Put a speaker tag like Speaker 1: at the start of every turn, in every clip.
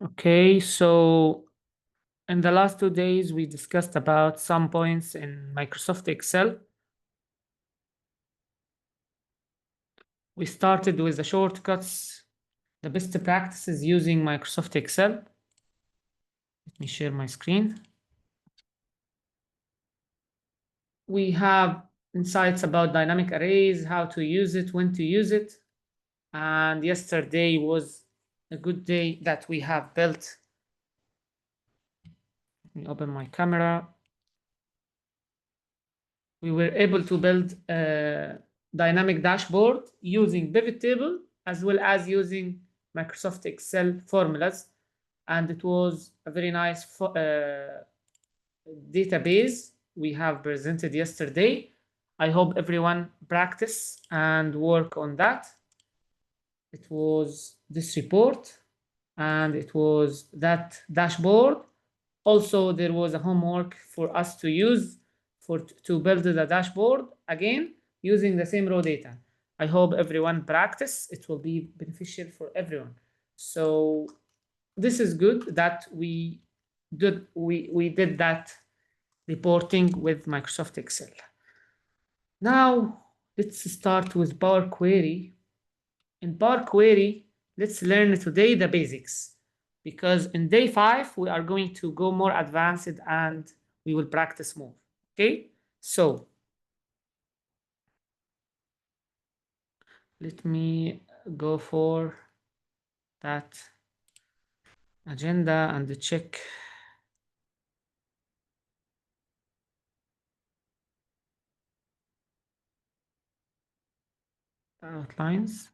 Speaker 1: Okay, so in the last 2 days, we discussed about some points in Microsoft Excel. We started with the shortcuts, the best practices using Microsoft Excel. Let me share my screen. We have insights about dynamic arrays, how to use it, when to use it. And yesterday was a good day that we have built. Let me open my camera. We were able to build a dynamic dashboard using pivot table as well as using Microsoft Excel formulas. And it was a very nice database we have presented yesterday. I hope everyone practice and work on that. It was this report and it was that dashboard. Also, there was a homework for us to use to build the dashboard again using the same raw data. I hope everyone practice. It will be beneficial for everyone. So this is good that we did that reporting with Microsoft Excel. Now let's start with Power Query. In Power Query, let's learn today the basics, because in day 5 we are going to go more advanced and we will practice more. Okay, so let me go for that agenda and check outlines.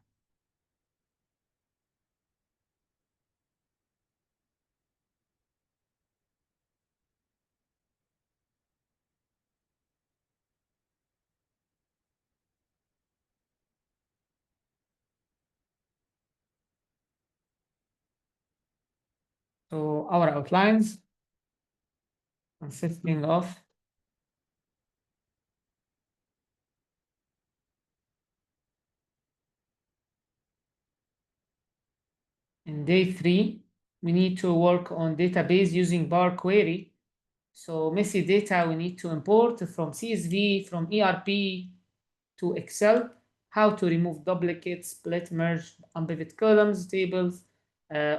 Speaker 1: So our outlines consisting of in day 3, we need to work on database using Power Query. So messy data we need to import from CSV, from ERP to Excel, how to remove duplicates, split, merge, unpivot columns, tables.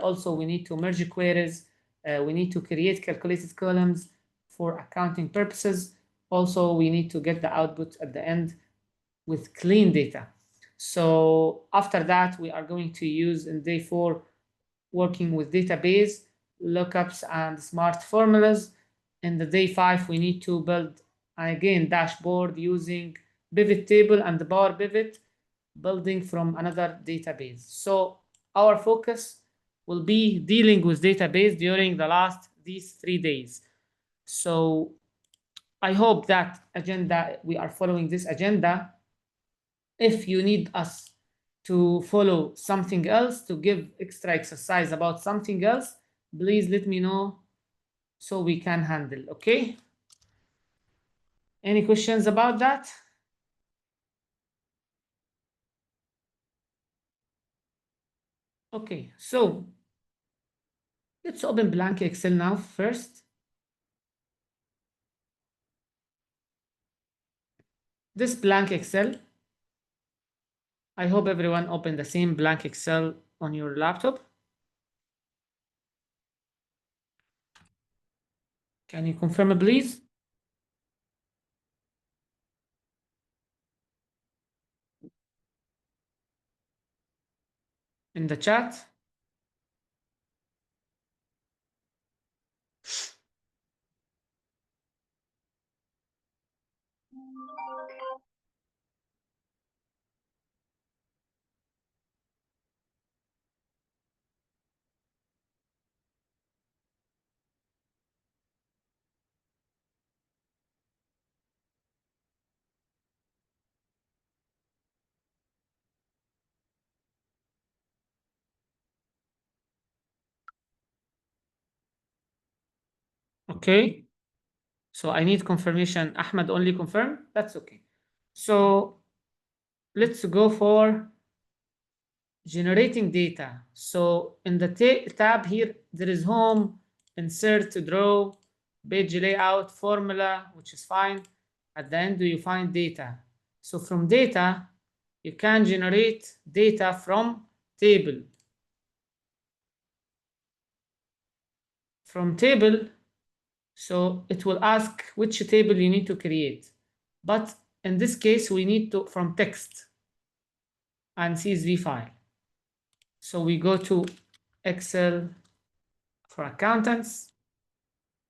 Speaker 1: Also, we need to merge queries. We need to create calculated columns for accounting purposes. Also, we need to get the output at the end with clean data. So after that, we are going to use in day 4 working with database, lookups, and smart formulas. In the day 5, we need to build, again, dashboard using pivot table and the Power Pivot, building from another database. So our focus will be dealing with database during these 3 days. So I hope that agenda, we are following this agenda. If you need us to follow something else, to give extra exercise about something else, please let me know so we can handle, okay? Any questions about that? Okay, so let's open blank Excel now first. This blank Excel, I hope everyone opened the same blank Excel on your laptop. Can you confirm it, please? In the chat. Okay. So I need confirmation. Ahmed only confirm. That's okay. So let's go for generating data. So in the tab here, there is home, insert, draw, page layout, formula, which is fine. At the end, you find data. So from data, you can generate data from table. From table, so it will ask which table you need to create. But in this case, we need to from text and CSV file. So we go to Excel for accountants.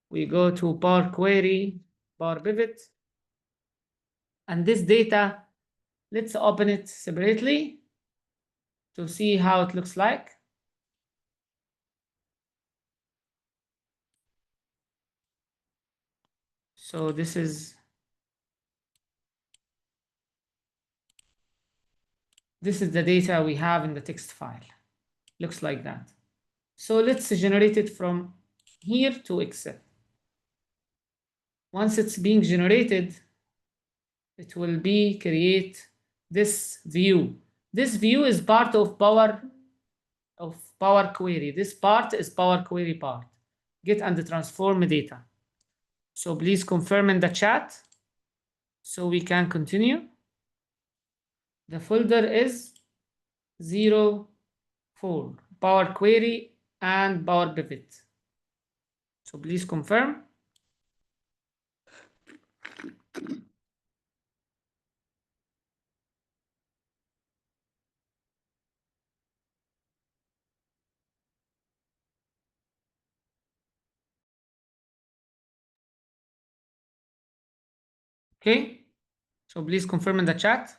Speaker 1: We go to Power Query, Power Pivot. And this data, let's open it separately to see how it looks like. So this is the data we have in the text file. Looks like that. So let's generate it from here to Excel. Once it's being generated, it will be create this view. This view is part of Power Query. This part is Power Query part. Get and transform data. So please confirm in the chat so we can continue. The folder is 04, Power Query and Power Pivot. So please confirm. Okay, so please confirm in the chat.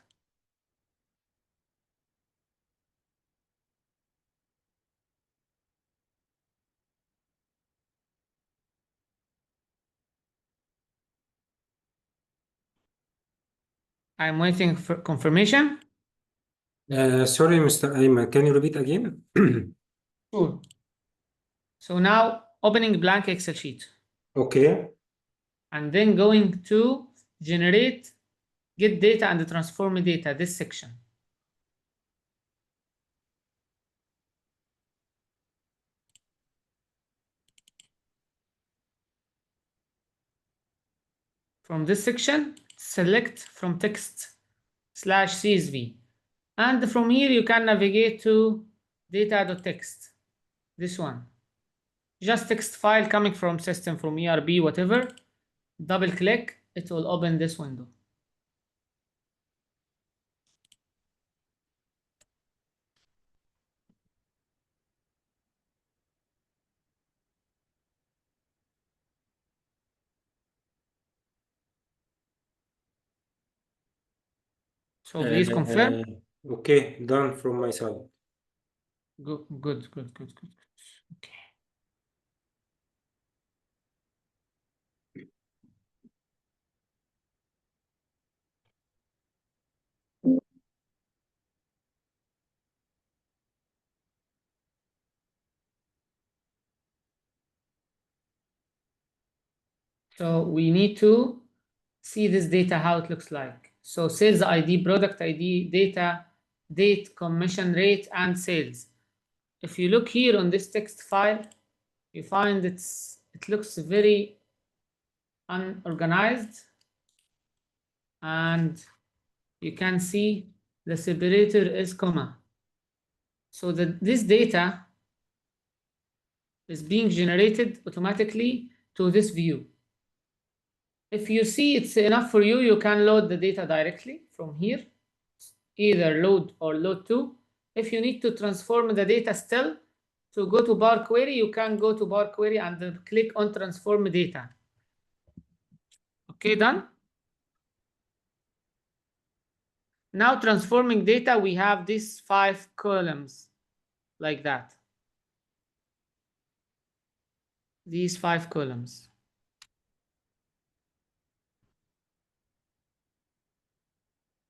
Speaker 1: I'm waiting for confirmation.
Speaker 2: Sorry, Mr. Ayman, can you repeat again?
Speaker 1: Sure. So now opening blank Excel sheet.
Speaker 2: Okay.
Speaker 1: And then going to generate, get data and transform data, this section. From this section, select from text/CSV. And from here, you can navigate to data.txt, this one. Just text file coming from system, from ERP, whatever. Double click, it will open this window. So please confirm.
Speaker 2: Okay, done from my side.
Speaker 1: Good. Okay. So we need to see this data, how it looks like. So sales ID, product ID, data, date, commission rate, and sales. If you look here on this text file, you find it looks very unorganized, and you can see the separator is comma. So this data is being generated automatically to this view. If you see it's enough for you, you can load the data directly from here, either load or load to. If you need to transform the data still, to go to Power Query, you can go to Power Query and click on transform data. Okay, done? Now transforming data, we have these 5 columns like that. These 5 columns.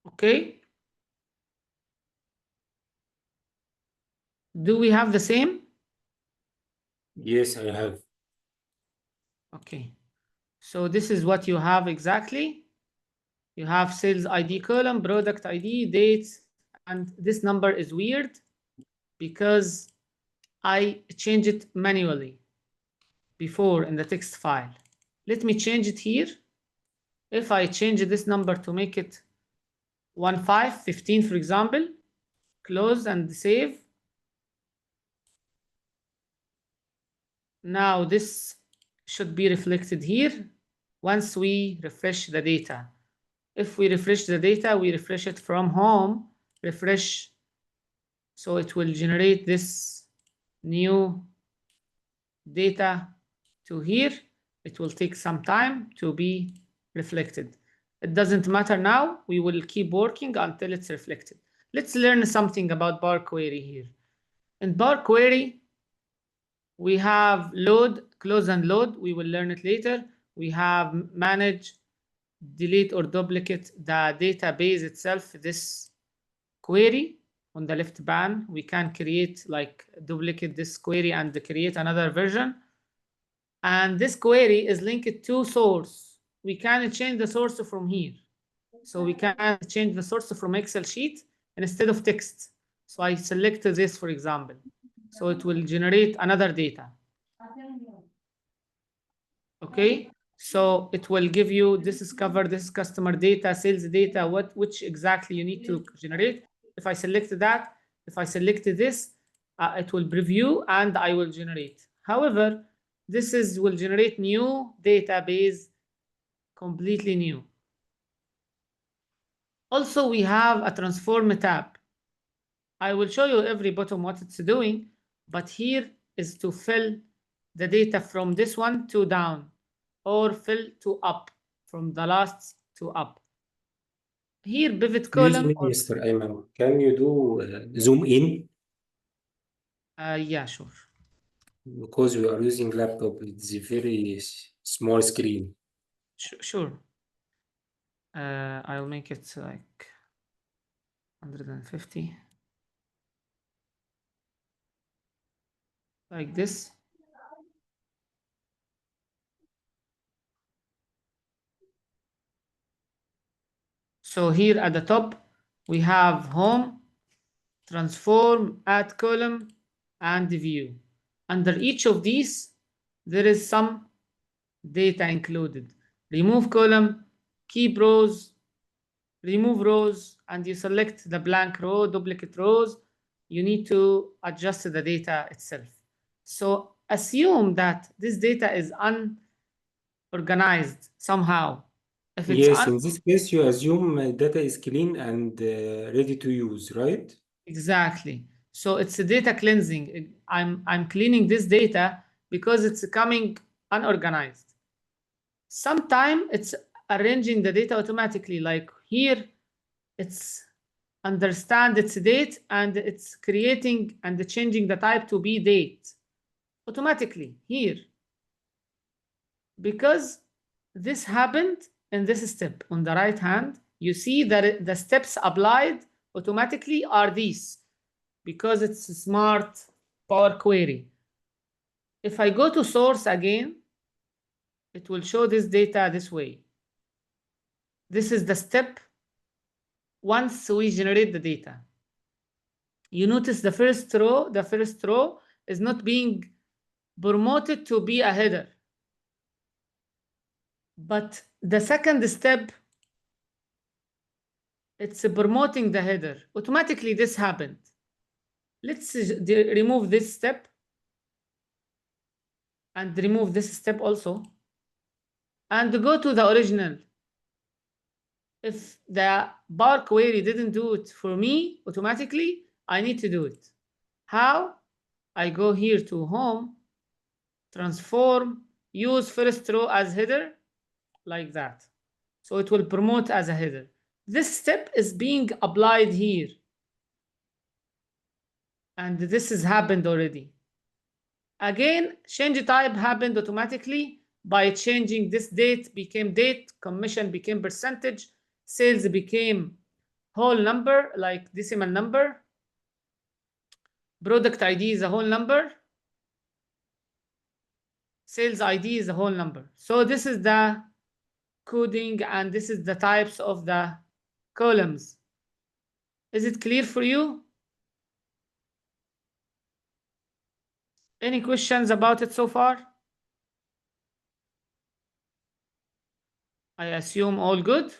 Speaker 1: Okay. Do we have the same?
Speaker 2: Yes, I have.
Speaker 1: Okay. So this is what you have exactly. You have sales ID column, product ID, dates, and this number is weird. because I changed it manually before in the text file. Let me change it here. If I change this number to make it 1515, for example, close and save. Now this should be reflected here once we refresh the data. If we refresh the data, we refresh it from home, refresh, so it will generate this new data to here. It will take some time to be reflected. It doesn't matter now, we will keep working until it's reflected. Let's learn something about bar query here. In bar query, we have load, close and load. We will learn it later. We have manage, delete or duplicate the database itself. This query on the left pan, we can create, like, duplicate this query and create another version. And this query is linked to source. We can change the source from here. So we can change the source from Excel sheet instead of text. So I select this, for example. So it will generate another data. Okay, so it will give you, this is covered, this is customer data, sales data, which exactly you need to generate. If I select that, if I select this, it will preview and I will generate. However, this will generate new database, completely new. Also, we have a transform tab. I will show you every bottom what it's doing, but here is to fill the data from this one to down, or fill to up, from the last to up. Here, pivot column.
Speaker 2: Excuse me, Mr. Ayman, can you do zoom in?
Speaker 1: Yeah, sure.
Speaker 2: Because we are using laptop, it's a very small screen.
Speaker 1: Sure. I'll make it like 150. Like this. So here at the top, we have home, transform, add column, and view. Under each of these, there is some data included. Remove column, keep rows, remove rows, and you select the blank row, duplicate rows. You need to adjust the data itself. So assume that this data is unorganized somehow. If it's
Speaker 2: Yes, in this case, you assume data is clean and ready to use, right?
Speaker 1: Exactly. So it's a data cleansing. I'm cleaning this data because it's coming unorganized. Sometimes it's arranging the data automatically, like here, it's understand its date and it's creating and changing the type to be date automatically here, because this happened in this step. On the right hand, you see that the steps applied automatically are these, because it's a smart Power Query. If I go to source again, it will show this data this way. This is the step once we generate the data. You notice the first row is not being promoted to be a header. But the second step, it's promoting the header. Automatically this happened. Let's remove this step and remove this step also, and go to the original. If the bar query didn't do it for me automatically, I need to do it. How? I go here to home, transform, use first row as header, like that. So it will promote as a header. This step is being applied here. And this has happened already. Again, change type happened automatically by changing this date became date, commission became percentage, sales became whole number, like decimal number, product ID is a whole number, sales ID is a whole number. So this is the coding and this is the types of the columns. Is it clear for you? Any questions about it so far? I assume all good.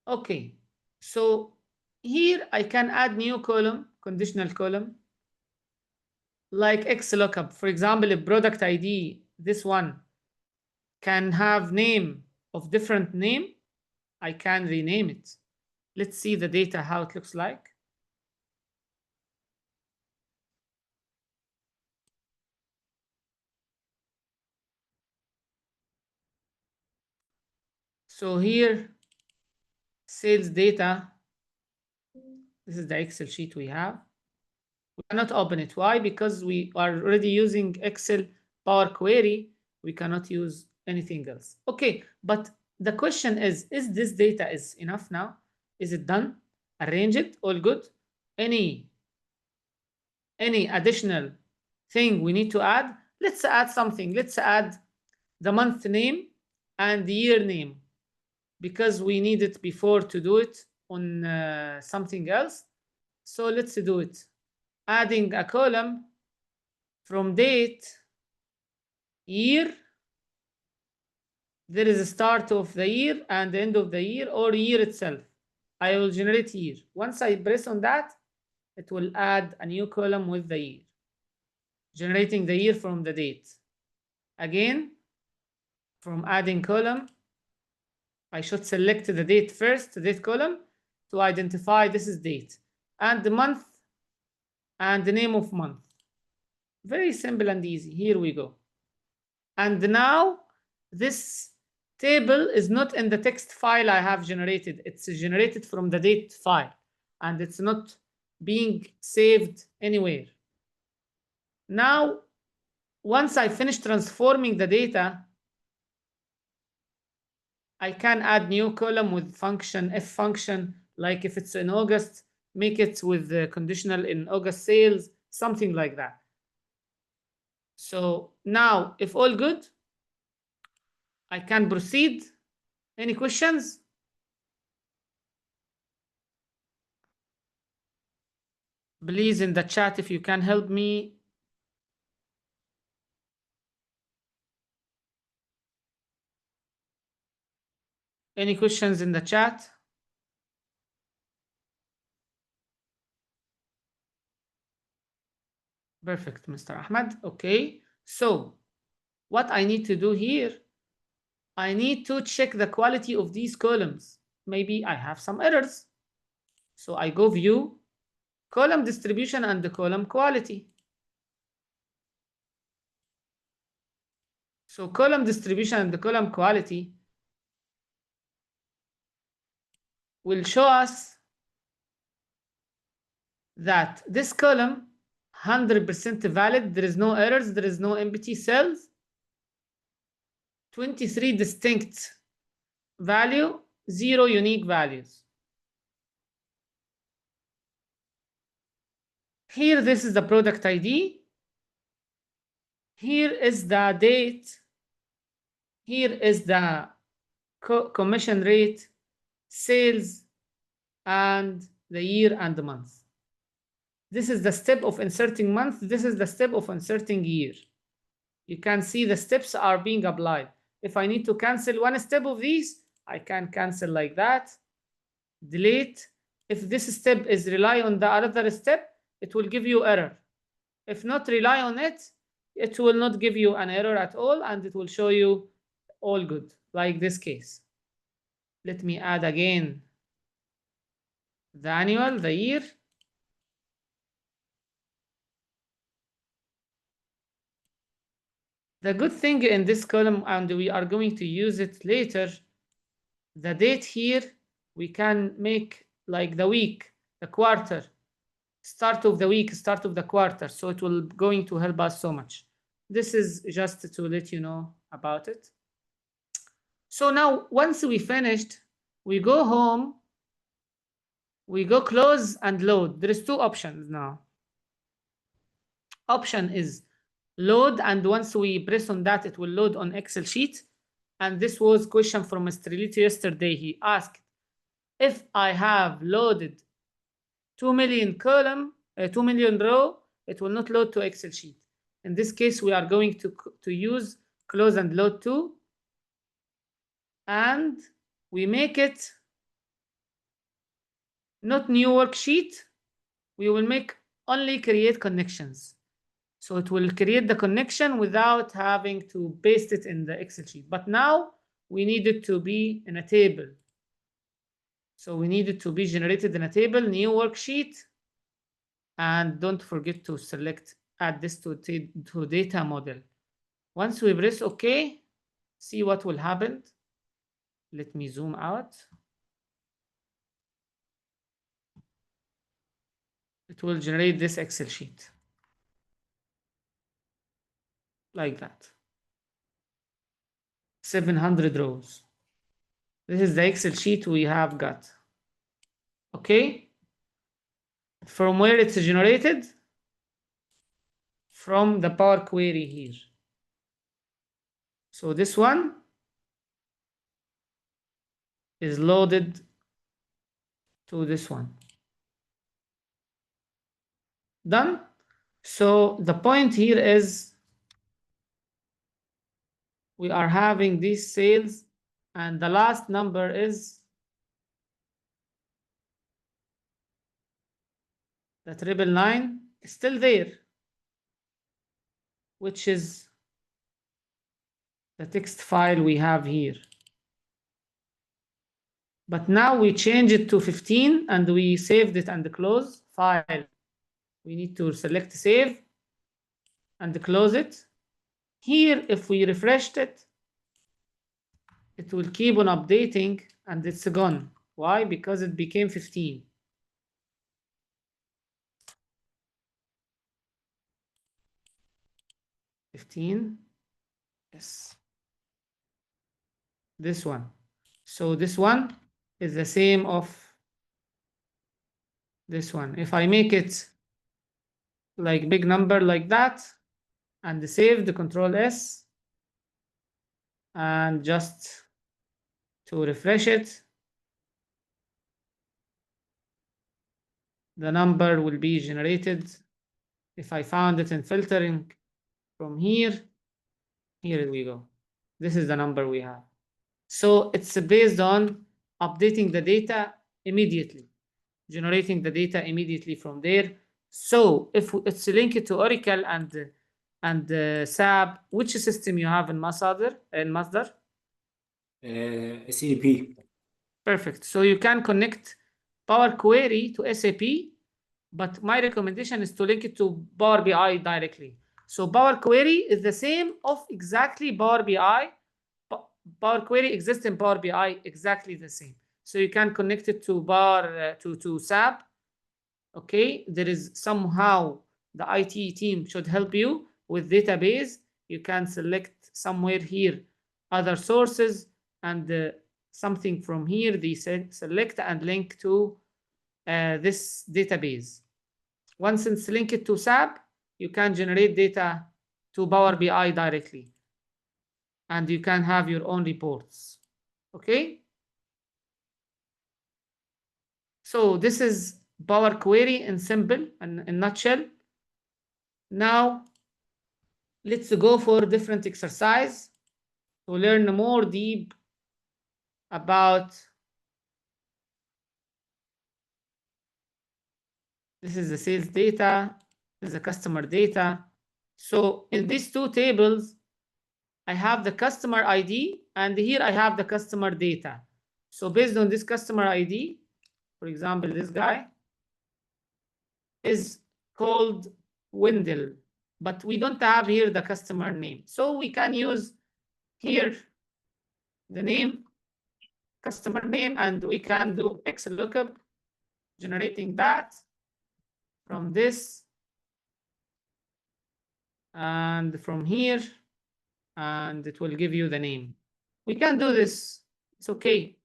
Speaker 1: Okay, so here I can add new column, conditional column, like X lookup. For example, if product ID, this one can have name of different name, I can rename it. Let's see the data, how it looks like. So here, sales data, this is the Excel sheet we have. We cannot open it. Why? Because we are already using Excel Power Query. We cannot use anything else. Okay, but the question is this data is enough now? Is it done? Arrange it, all good? Any additional thing we need to add? Let's add something. Let's add the month name and the year name, because we need it before to do it on something else. So let's do it. Adding a column from date, year. There is a start of the year and the end of the year, or year itself. I will generate year. Once I press on that, it will add a new column with the year, generating the year from the date. Again, from adding column, I should select the date first, the date column, to identify this is date, and the month and the name of month. Very simple and easy. Here we go. And now this table is not in the text file I have generated. It's generated from the date file, and it's not being saved anywhere. Now, once I finish transforming the data, I can add new column with function, if function, like if it's in August, make it with the conditional in August sales, something like that. So now, if all good, I can proceed. Any questions? Please in the chat if you can help me. Any questions in the chat? Perfect, Mr. Ahmed. Okay, so what I need to do here, I need to check the quality of these columns. Maybe I have some errors. So I go view, column distribution and the column quality. So column distribution and the column quality will show us that this column 100% valid, there is no errors, there is no empty cells, 23 distinct value, 0 unique values. Here, this is the product ID. Here is the date. Here is the commission rate, sales, and the year and the month. This is the step of inserting month. This is the step of inserting year. You can see the steps are being applied. If I need to cancel one step of these, I can cancel like that. Delete. If this step is rely on the other step, it will give you error. If not rely on it, it will not give you an error at all, and it will show you all good, like this case. Let me add again the annual, the year. The good thing in this column, and we are going to use it later, the date here, we can make like the week, the quarter, start of the week, start of the quarter. So it will going to help us so much. This is just to let you know about it. So now, once we finished, we go home, we go close and load. There is two options now. Option is load, and once we press on that, it will load on Excel sheet. And this was question from Mr. Lito yesterday. He asked, if I have loaded 2 million column, 2 million row, it will not load to Excel sheet. In this case, we are going to use close and load to, and we make it not new worksheet. We will make only create connections. So it will create the connection without having to paste it in the Excel sheet. But now we need it to be in a table. So we need it to be generated in a table, new worksheet. And don't forget to select, add this to data model. Once we press OK, see what will happen. Let me zoom out. It will generate this Excel sheet. Like that. 700 rows. This is the Excel sheet we have got. Okay? From where it's generated? From the Power Query here. So this one is loaded to this one. Done? So the point here is we are having these sales, and the last number is the 999 is still there, which is the text file we have here. But now we change it to 15 and we saved it and close file. We need to select save and close it. Here, if we refreshed it, it will keep on updating and it's gone. Why? Because it became 15. Yes. This one. So this one is the same of this one. If I make it like big number like that and save the Control S and just to refresh it, the number will be generated. If I found it in filtering from here we go. This is the number we have. So it's based on updating the data immediately, generating the data immediately from there. So if it's linked to Oracle and SAP, which system you have in Masdar?
Speaker 2: SAP.
Speaker 1: Perfect. So you can connect Power Query to SAP, but my recommendation is to link it to Power BI directly. So Power Query is the same of exactly Power BI. Power Query exists in Power BI exactly the same. So you can connect it to to SAP. Okay, there is somehow the IT team should help you with database. You can select somewhere here other sources and something from here they select and link to this database. Once it's linked to SAP, you can generate data to Power BI directly. And you can have your own reports. Okay? So this is Power Query in simple and in a nutshell. Now, let's go for different exercise to learn more deep about. This is the sales data, this is the customer data. So in these two tables, I have the customer ID and here I have the customer data. So based on this customer ID, for example, this guy is called Wendell, but we don't have here the customer name. So we can use here the name, customer name, and we can do Excel lookup, generating that from this and from here, and it will give you the name. We can do this. It's okay.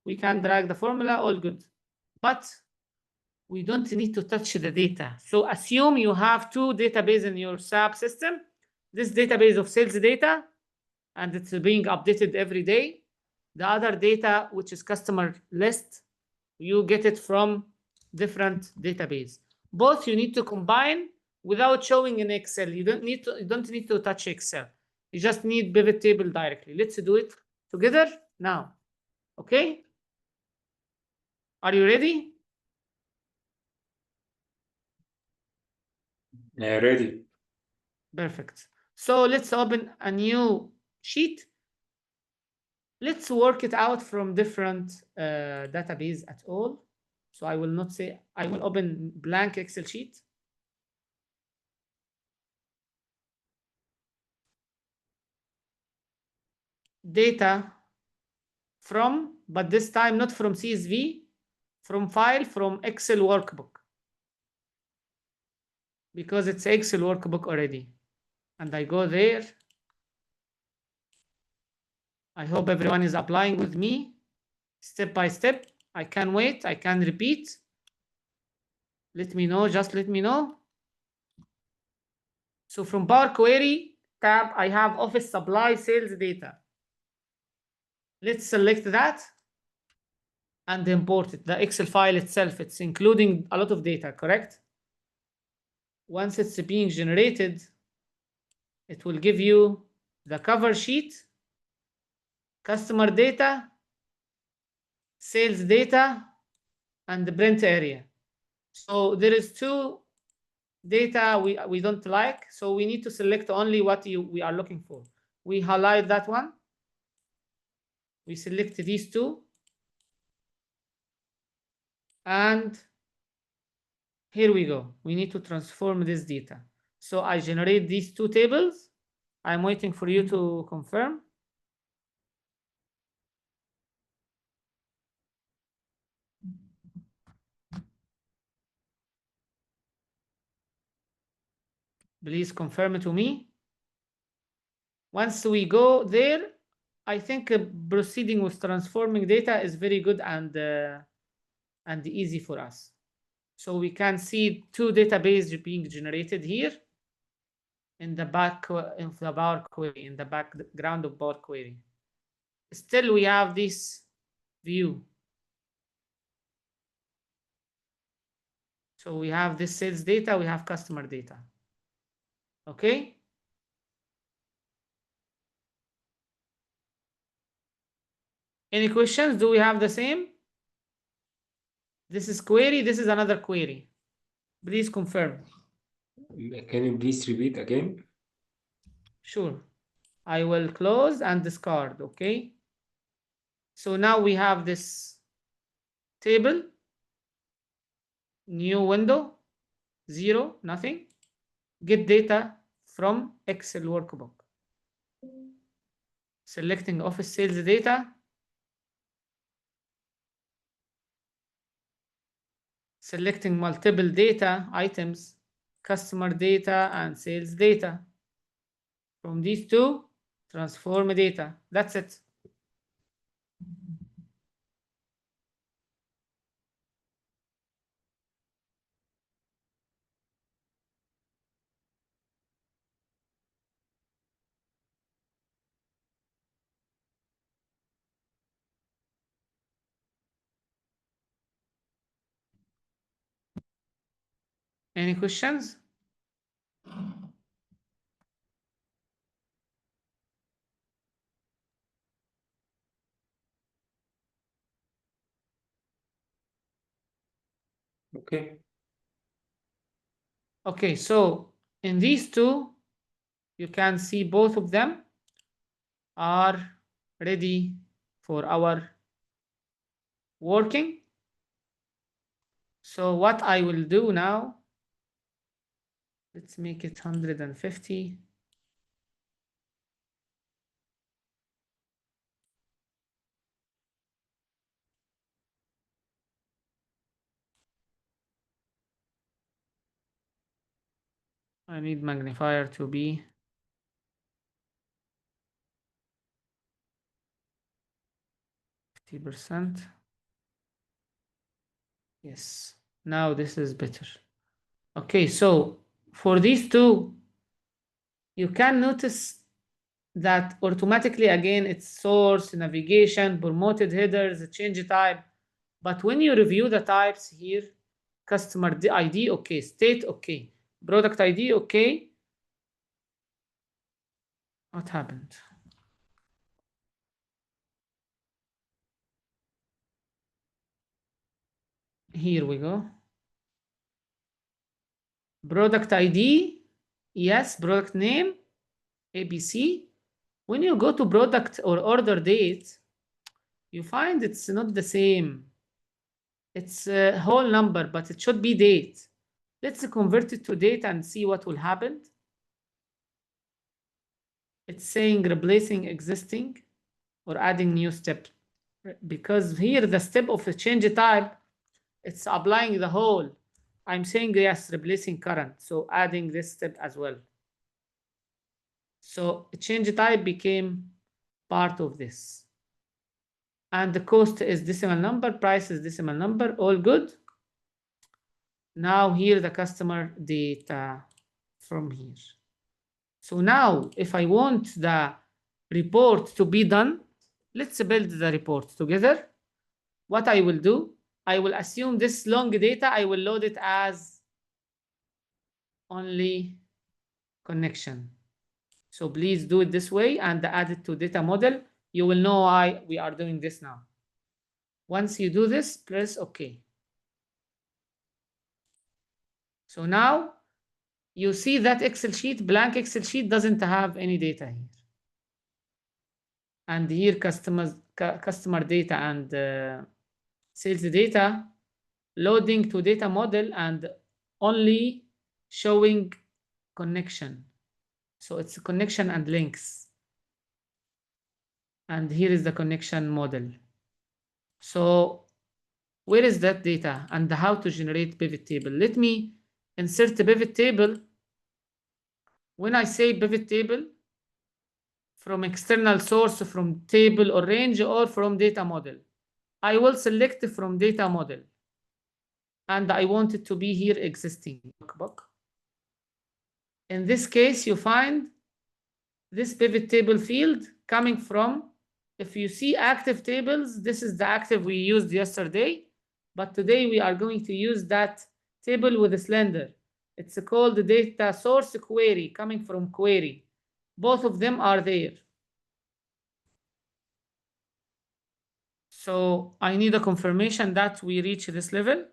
Speaker 1: We can drag the formula, all good. But we don't need to touch the data. So assume you have two databases in your SAP system. This database of sales data, and it's being updated every day. The other data, which is customer list, you get it from different database. Both you need to combine without showing in Excel. You don't need to touch Excel. You just need pivot table directly. Let's do it together now. Okay? Are you ready?
Speaker 2: ready.
Speaker 1: Perfect. So let's open a new sheet. Let's work it out from different database at all. So I will not say, I will open blank Excel sheet. Data from, but this time not from CSV, from file, from Excel workbook. Because it's Excel workbook already. And I go there. I hope everyone is applying with me step by step. I can wait, I can repeat. Let me know, just let me know. So from Power Query tab, I have office supply sales data. Let's select that and import it. The Excel file itself, it's including a lot of data, correct? Once it's being generated, it will give you the cover sheet, customer data, sales data, and the print area. So there is two data we don't like, so we need to select only what we are looking for. We highlight that one. We select these two. And here we go. We need to transform this data. So I generate these two tables. I'm waiting for you to confirm. Please confirm it to me. Once we go there, I think proceeding with transforming data is very good and easy for us. So we can see two databases being generated here in the back of the Power Query, in the background of Power Query. Still, we have this view. So we have this sales data, we have customer data. Okay. Any questions? Do we have the same? This is query, this is another query. Please confirm.
Speaker 2: Can you please repeat again?
Speaker 1: Sure. I will close and discard, okay? So now we have this table, new window, 0, nothing. Get data from Excel workbook. Selecting office sales data. Selecting multiple data items, customer data and sales data. From these two, transform data. That's it. Any questions?
Speaker 2: Okay.
Speaker 1: Okay, so in these two, you can see both of them are ready for our working. So what I will do now, let's make it 150. I need magnifier to be 50%. Yes, now this is better. Okay, so for these two, you can notice that automatically again it's source, navigation, promoted headers, change type. But when you review the types here, customer ID, okay, state, okay. product ID. Okay. What happened? Here we go. Product ID. Yes, product name, ABC. When you go to product or order date, you find it's not the same. It's a whole number, but it should be date. Let's convert it to date and see what will happen. It's saying replacing existing or adding new step. Because here the step of the change type, it's applying the whole. I'm saying yes, replacing current. So adding this step as well. So change type became part of this. And the cost is decimal number, price is decimal number, all good. Now here the customer data from here. So now if I want the report to be done, let's build the report together. What I will do, I will assume this long data, I will load it as only connection. So please do it this way and add it to data model. You will know why we are doing this now. Once you do this, press OK. So now you see that Excel sheet, blank Excel sheet doesn't have any data here. And here customer data and sales data loading to data model and only showing connection. So it's a connection and links. And here is the connection model. So where is that data and how to generate pivot table? Let me insert the pivot table. When I say pivot table, from external source, from table or range, or from data model, I will select from data model. And I want it to be here existing. In this case, you find this pivot table field coming from, if you see active tables, this is the active we used yesterday, but today we are going to use that table with a slender. It's called the data source query, coming from query. Both of them are there. So I need a confirmation that we reach this level.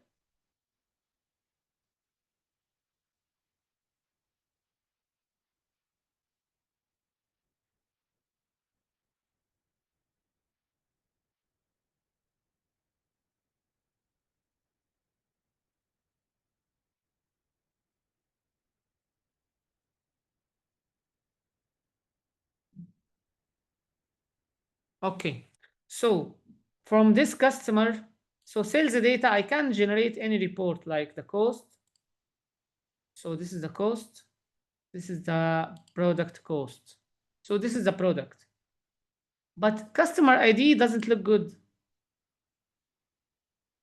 Speaker 1: Okay, so from this customer, so sales data, I can generate any report like the cost. So this is the cost. This is the product cost. So this is the product. But customer ID doesn't look good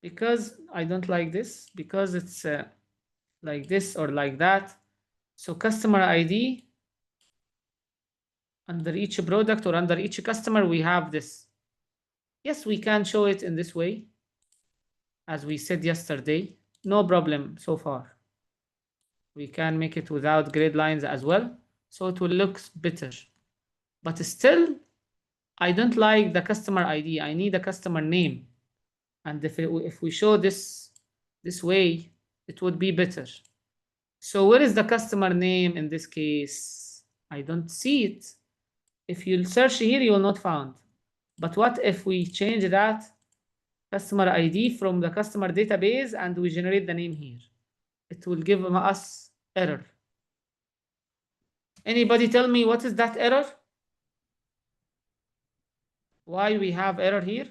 Speaker 1: because I don't like this, because it's like this or like that. So customer ID, under each product or under each customer, we have this. Yes, we can show it in this way, as we said yesterday. No problem so far. We can make it without grid lines as well, so it will look better. But still, I don't like the customer ID. I need a customer name. And if we show this way, it would be better. So where is the customer name in this case? I don't see it. If you search here, you will not find. But what if we change that customer ID from the customer database and we generate the name here? It will give us error. Anybody tell me what is that error? Why we have error here?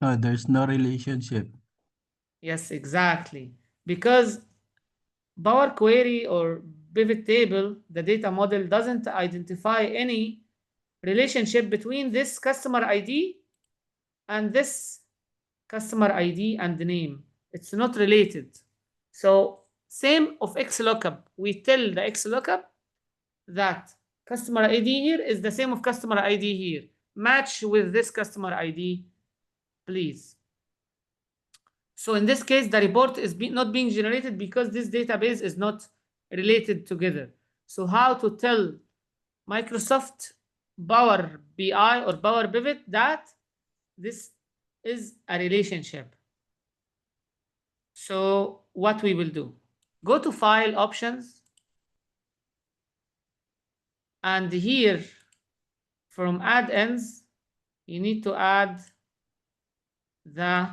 Speaker 3: There's no relationship.
Speaker 1: Yes, exactly. Because Power Query or pivot table, the data model doesn't identify any relationship between this customer ID and this customer ID and the name. It's not related. So same of XLOOKUP. We tell the XLOOKUP that customer ID here is the same of customer ID here. Match with this customer ID, please. So in this case, the report is not being generated because this database is not related together. So how to tell Microsoft Power BI or Power Pivot that this is a relationship? So what we will do, go to File Options, and here from add-ins, you need to add the,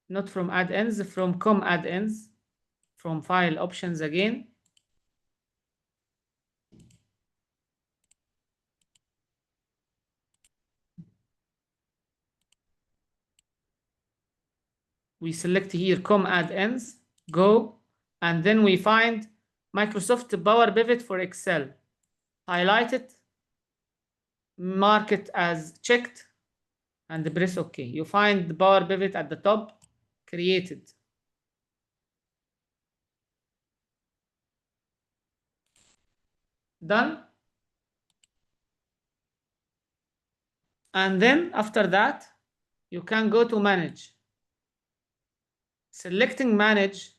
Speaker 1: not from add-ins, from com add-ins, from File Options again. We select here com add-ins, go, and then we find Microsoft Power Pivot for Excel. Highlight it, mark it as checked, and press OK. You find the Power Pivot at the top, created. Done. And then after that, you can go to Manage. Selecting Manage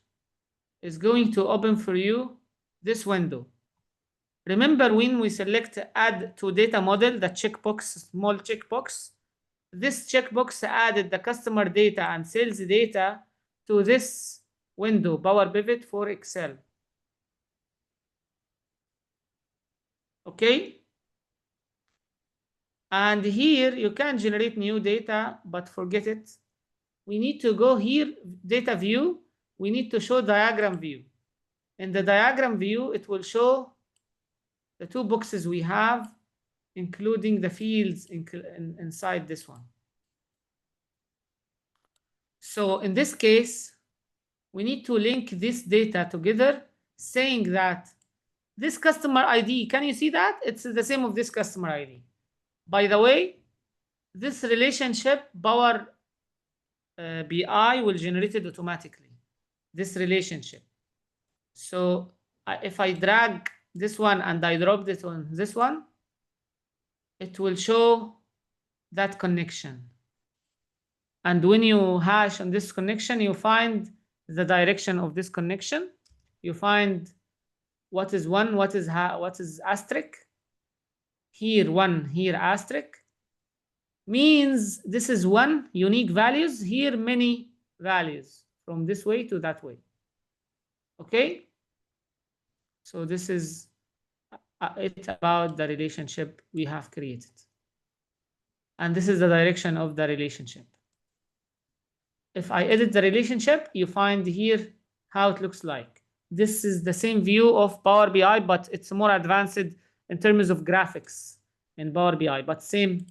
Speaker 1: is going to open for you this window. Remember when we select Add to Data Model, the checkbox, small checkbox, this checkbox added the customer data and sales data to this window, Power Pivot for Excel. Okay? And here you can generate new data, but forget it. We need to go here, Data View. We need to show Diagram View. In the Diagram View, it will show the two boxes we have, including the fields inside this one. So in this case, we need to link this data together, saying that this customer ID, can you see that? It's the same of this customer ID. By the way, this relationship, Power BI will generate it automatically, this relationship. So if I drag this one and I dropped it on this one, it will show that connection. And when you hash on this connection, you find the direction of this connection. You find what is one, what is asterisk. Here one, here asterisk. Means this is one, unique values. Here many values from this way to that way. Okay? So this is it about the relationship we have created. And this is the direction of the relationship. If I edit the relationship, you find here how it looks like. This is the same view of Power BI, but it's more advanced in terms of graphics in Power BI, but same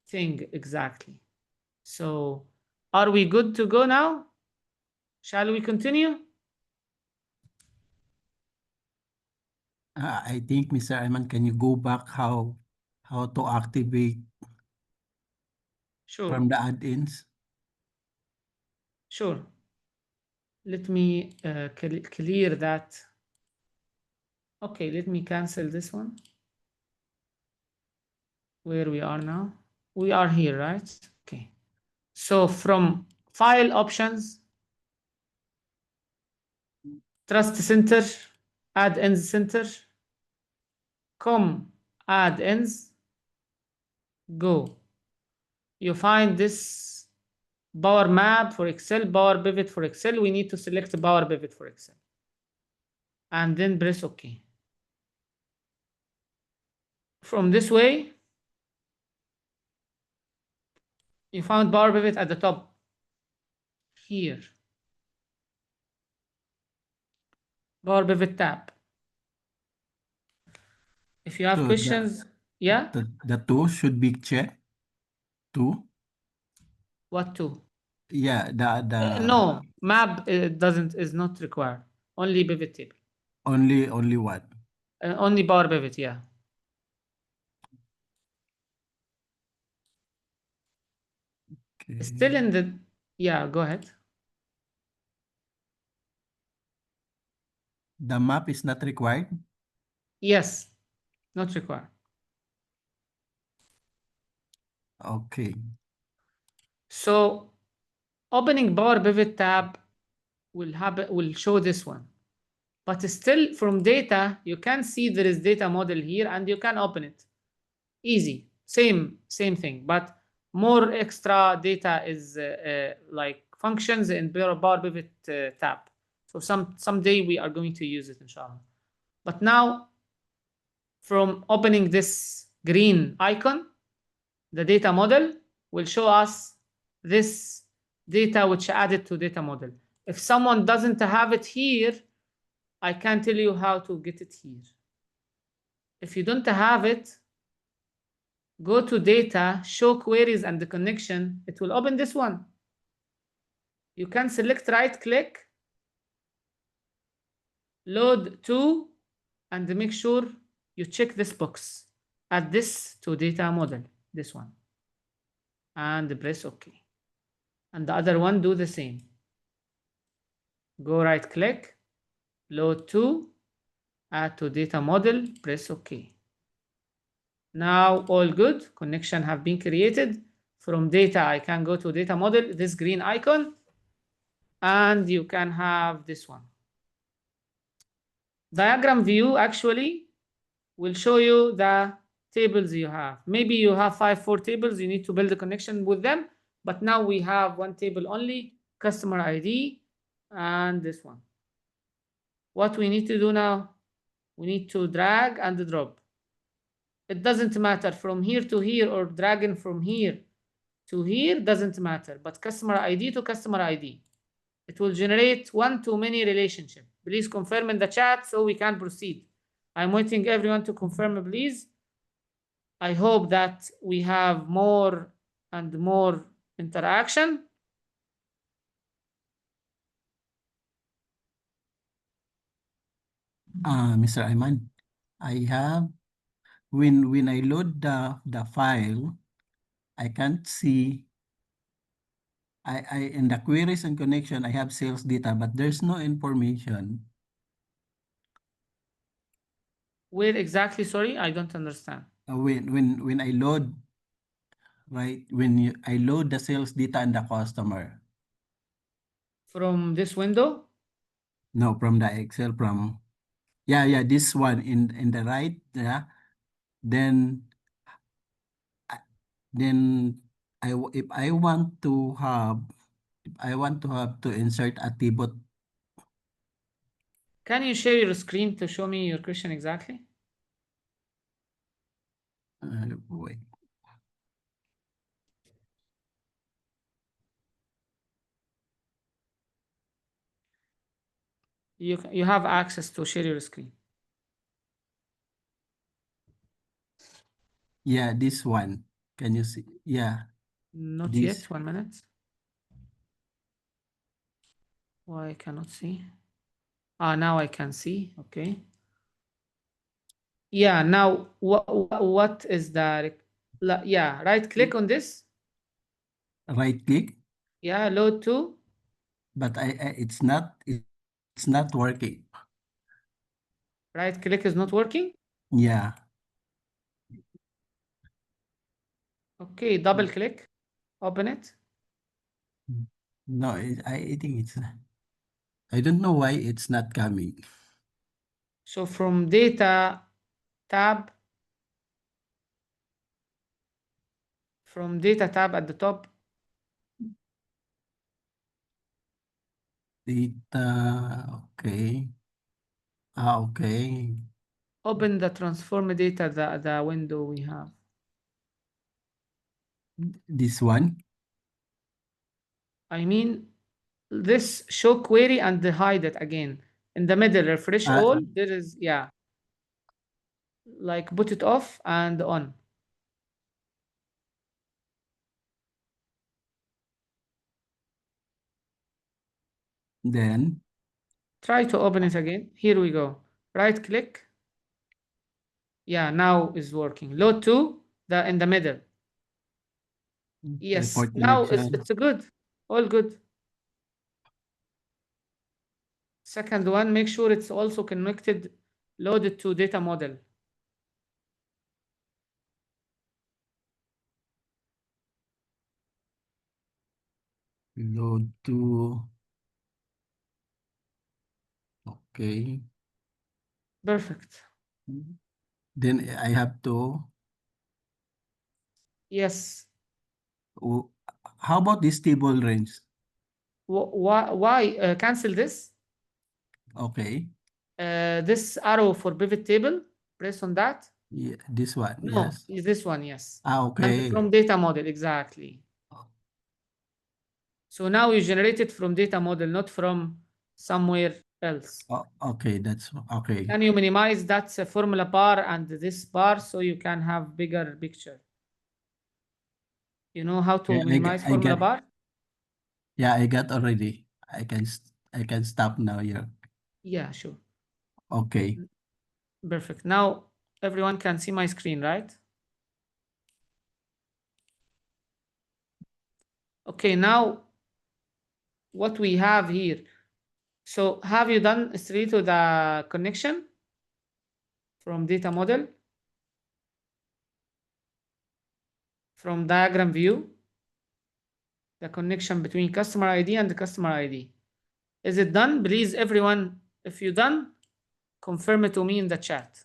Speaker 1: thing exactly. So are we good to go now? Shall we continue?
Speaker 3: I think, Mr. Ayman, can you go back how to activate
Speaker 1: Sure.
Speaker 3: from the add-ins?
Speaker 1: Sure. Let me clear that. Okay, let me cancel this one. Where we are now? We are here, right? Okay. So from File Options, Trust Center, Add-ins Center, com add-ins, go. You find this Power Map for Excel, Power Pivot for Excel. We need to select Power Pivot for Excel. And then press OK. From this way, you found Power Pivot at the top here. Power Pivot tab. If you have
Speaker 3: So
Speaker 1: questions, yeah?
Speaker 3: The two should be checked too.
Speaker 1: What to?
Speaker 3: Yeah,
Speaker 1: No, map is not required. Only pivot table.
Speaker 3: only what?
Speaker 1: Only Power Pivot, yeah.
Speaker 3: Okay.
Speaker 1: Still in the, yeah, go ahead.
Speaker 3: The map is not required?
Speaker 1: Yes, not required.
Speaker 3: Okay.
Speaker 1: So Opening Power Pivot tab will show this one. But still, from data, you can see there is data model here, and you can open it. Easy, same thing, but more extra data is like functions in Power Pivot tab. So someday we are going to use it, inshallah. But now, from opening this green icon, the data model will show us this data which added to data model. If someone doesn't have it here, I can tell you how to get it here. If you don't have it, go to data, show queries and the connection. It will open this one. You can select right click, load to, and make sure you check this box. Add this to data model, this one. And press OK. And the other one, do the same. Go right click, load to, add to data model, press OK. Now all good, connection have been created. From data, I can go to data model, this green icon, and you can have this one. Diagram view actually will show you the tables you have. Maybe you have 4 tables, you need to build a connection with them, but now we have one table only, customer ID, and this one. What we need to do now, we need to drag and drop. It doesn't matter from here to here or dragging from here to here, doesn't matter, but customer ID to customer ID. It will generate one-to-many relationship. Please confirm in the chat so we can proceed. I'm waiting everyone to confirm, please. I hope that we have more and more interaction.
Speaker 3: Mr. Ayman, I have, when I load the file, I can't see, in the queries and connection, I have sales data, but there's no information.
Speaker 1: Where exactly? Sorry, I don't understand.
Speaker 3: When I load, right, I load the sales data and the customer.
Speaker 1: From this window?
Speaker 3: No, from the Excel, from, this one in the right, yeah. Then if I want to have, to insert a pivot.
Speaker 1: Can you share your screen to show me your question exactly?
Speaker 3: Wait.
Speaker 1: You have access to share your screen.
Speaker 3: Yeah, this one. Can you see? Yeah.
Speaker 1: Not
Speaker 3: This.
Speaker 1: yet. 1 minute. Why I cannot see? Now I can see. Okay. Yeah. Now what is that? Yeah. Right click on this.
Speaker 3: Right click.
Speaker 1: Yeah. Load to.
Speaker 3: But it's not working.
Speaker 1: Right click is not working.
Speaker 3: Yeah.
Speaker 1: Okay. Double click. Open it.
Speaker 3: No, I think it's. I don't know why it's not coming.
Speaker 1: So from data tab. From data tab at the top.
Speaker 3: Data. Okay. Okay.
Speaker 1: Open the transform data, the window we have.
Speaker 3: This one?
Speaker 1: I mean, this show query and hide it again. In the middle, refresh all. There is, yeah. Like put it off and on.
Speaker 3: Then?
Speaker 1: Try to open it again. Here we go. Right click. Yeah, now is working. Load to in the middle. Yes, now it's good. All good. Second one, make sure it's also connected, loaded to data model.
Speaker 3: Load to. Okay.
Speaker 1: Perfect.
Speaker 3: Then I have to.
Speaker 1: Yes.
Speaker 3: How about this table range?
Speaker 1: Why cancel this?
Speaker 3: Okay.
Speaker 1: This arrow for pivot table, press on that.
Speaker 3: Yeah, this one.
Speaker 1: No,
Speaker 3: Yes.
Speaker 1: this one, yes.
Speaker 3: Okay.
Speaker 1: And from data model, exactly. So now you generate it from data model, not from somewhere else.
Speaker 3: Okay, that's okay.
Speaker 1: Can you minimize that formula bar and this bar so you can have bigger picture? You know how to minimize formula bar?
Speaker 3: Yeah, I got already. I can stop now here.
Speaker 1: Yeah, sure.
Speaker 3: Okay.
Speaker 1: Perfect. Now everyone can see my screen, right? Okay, now what we have here. So have you done straight to the connection from data model? From diagram view? The connection between customer ID and the customer ID. Is it done? Please, everyone, if you're done, confirm it to me in the chat.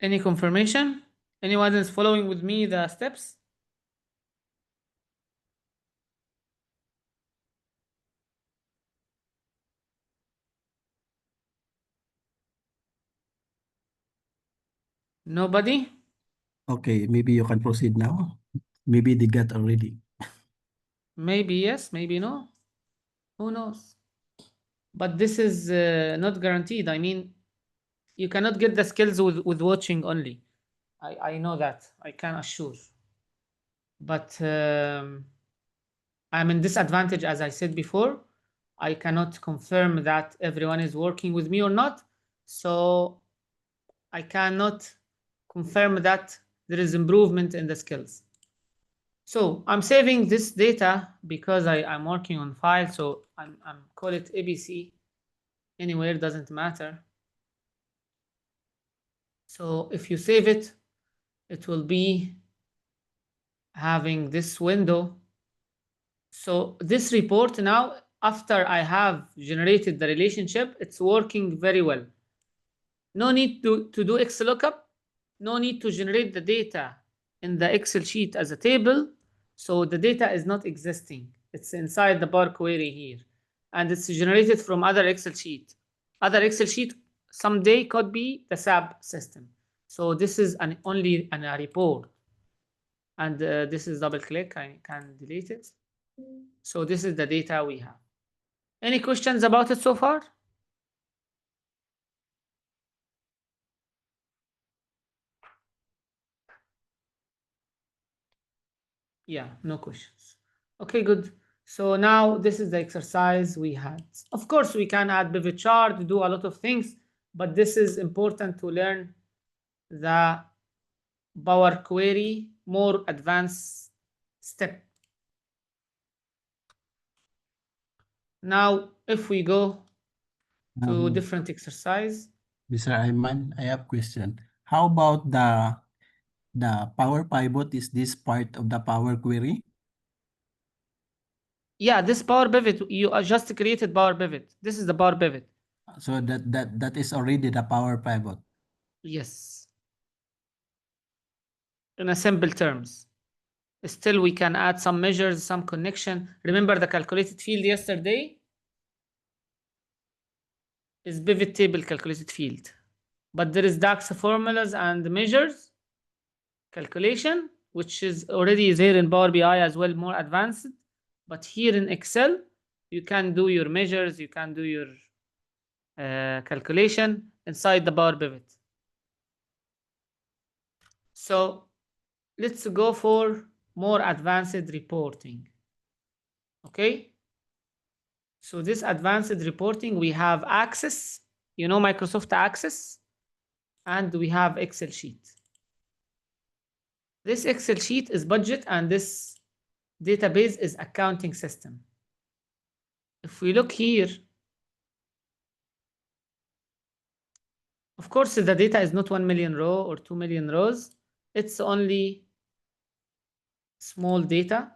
Speaker 1: Any confirmation? Anyone is following with me the steps? Nobody?
Speaker 3: Okay, maybe you can proceed now. Maybe they got already.
Speaker 1: Maybe yes, maybe no. Who knows? But this is not guaranteed. I mean, you cannot get the skills with watching only. I know that. I can assure. But I'm in disadvantage, as I said before. I cannot confirm that everyone is working with me or not. So I cannot confirm that there is improvement in the skills. So I'm saving this data because I'm working on file. So I'm call it ABC. Anywhere, doesn't matter. So if you save it, it will be having this window. So this report now, after I have generated the relationship, it's working very well. No need to do XLOOKUP. No need to generate the data in the Excel sheet as a table. So the data is not existing. It's inside the bar query here. And it's generated from other Excel sheet. Other Excel sheet someday could be the SAP system. So this is only a report. And this is double click. I can delete it. So this is the data we have. Any questions about it so far? Yeah, no questions. Okay, good. So now this is the exercise we had. Of course, we can add pivot chart, do a lot of things, but this is important to learn the Power Query more advanced step. Now, if we go to different exercise.
Speaker 3: Mr. Ayman, I have a question. How about the Power Pivot? Is this part of the Power Query?
Speaker 1: Yeah, this Power Pivot, you just created Power Pivot. This is the Power Pivot.
Speaker 3: So that is already the Power Pivot.
Speaker 1: Yes. In a simple terms. Still, we can add some measures, some connection. Remember the calculated field yesterday is pivot table calculated field. But there is DAX formulas and measures calculation, which is already there in Power BI as well, more advanced. But here in Excel, you can do your measures, you can do your calculation inside the Power Pivot. So let's go for more advanced reporting. Okay. So this advanced reporting, we have Access, you know, Microsoft Access, and we have Excel sheet. This Excel sheet is budget, and this database is accounting system. If we look here, of course, the data is not 1 million row or 2 million rows. It's only small data,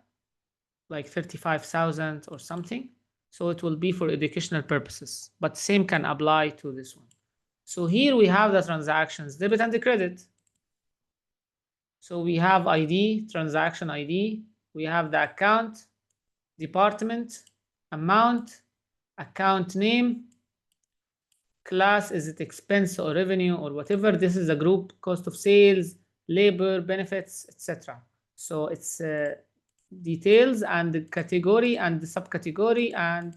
Speaker 1: like 35,000 or something. So it will be for educational purposes, but same can apply to this one. So here we have the transactions, debit and credit. So we have ID, transaction ID, we have the account, department, amount, account name, class, is it expense or revenue or whatever. This is a group, cost of sales, labor, benefits, etc. So it's details and the category and the subcategory and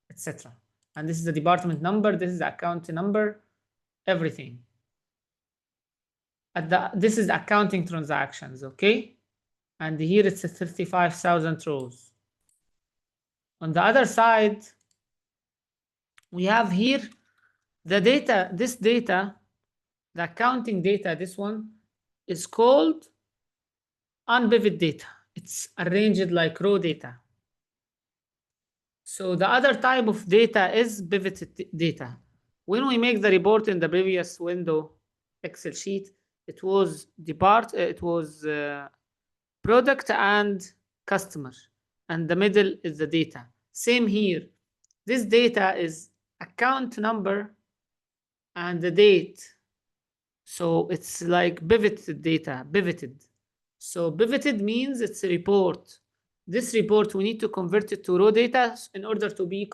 Speaker 1: etc. And this is the department number, this is the account number, everything. This is accounting transactions, okay? And here it's a 35,000 rows. On the other side, we have here the data, this data, the accounting data, this one is called Unpivot data. It's arranged like row data. So the other type of data is pivoted data. When we make the report in the previous window Excel sheet, it was product and customer, and the middle is the data. Same here. This data is account number and the date. So it's like pivoted data, pivoted. So pivoted means it's a report. This report, we need to convert it to raw data in order to be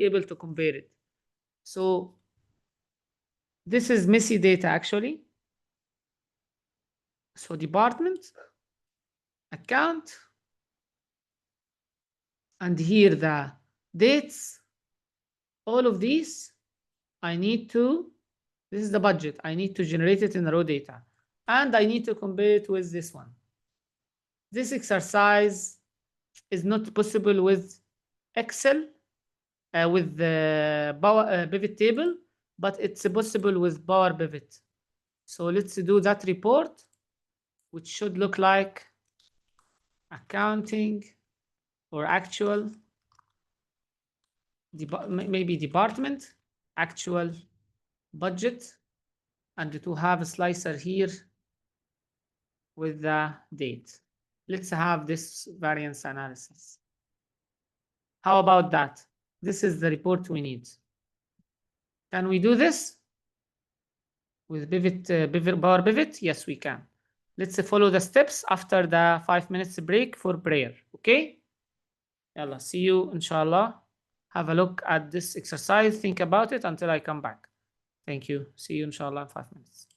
Speaker 1: able to compare it. So this is messy data actually. So department, account, and here the dates, all of these, this is the budget. I need to generate it in raw data. And I need to compare it with this one. This exercise is not possible with Excel, with the pivot table, but it's possible with Power Pivot. So let's do that report, which should look like accounting or actual, maybe department, actual, budget, and to have a slicer here with the date. Let's have this variance analysis. How about that? This is the report we need. Can we do this with Power Pivot? Yes, we can. Let's follow the steps after the 5 minutes break for prayer. Okay? Yalla, see you inshallah. Have a look at this exercise. Think about it until I come back. Thank you. See you inshallah in 5 minutes.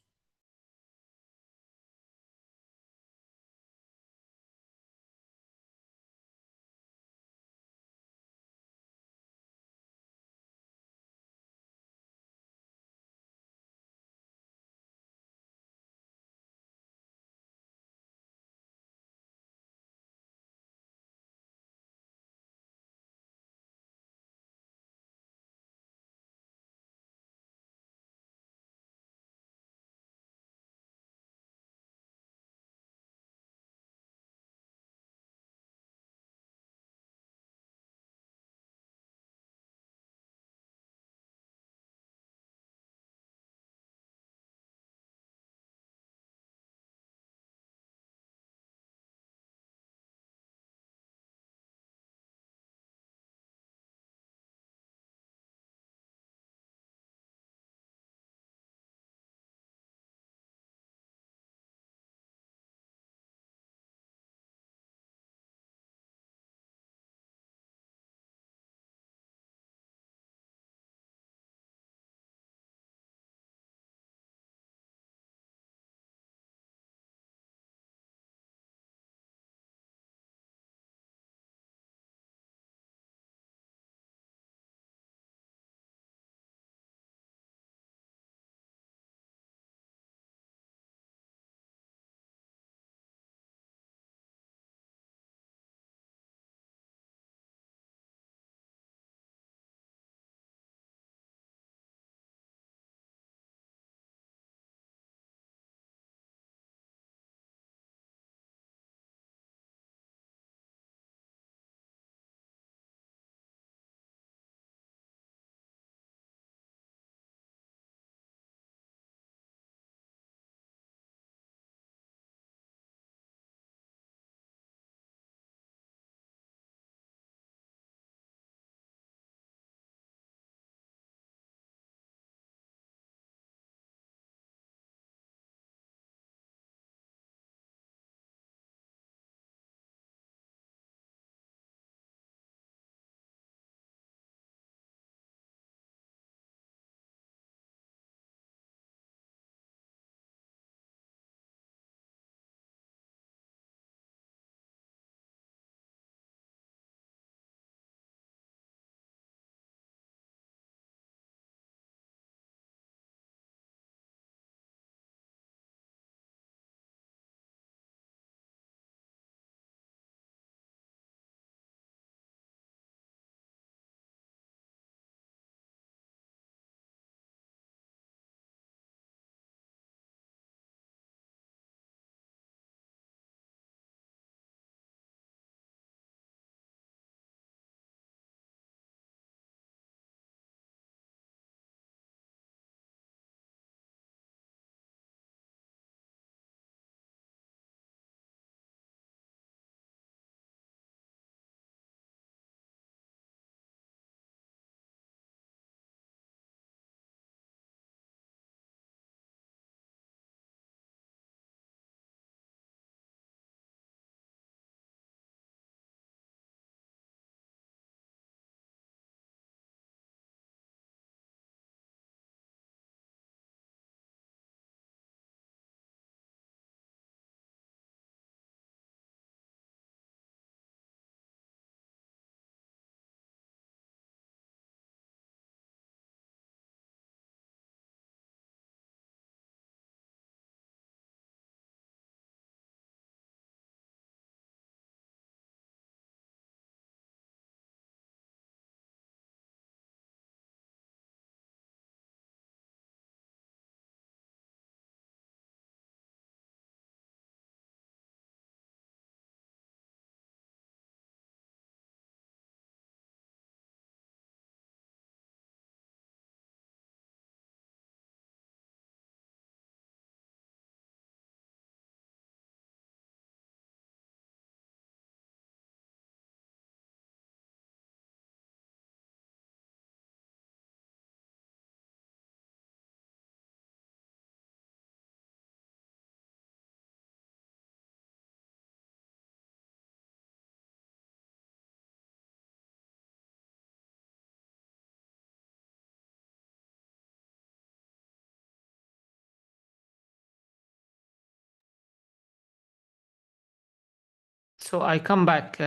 Speaker 1: So I come back.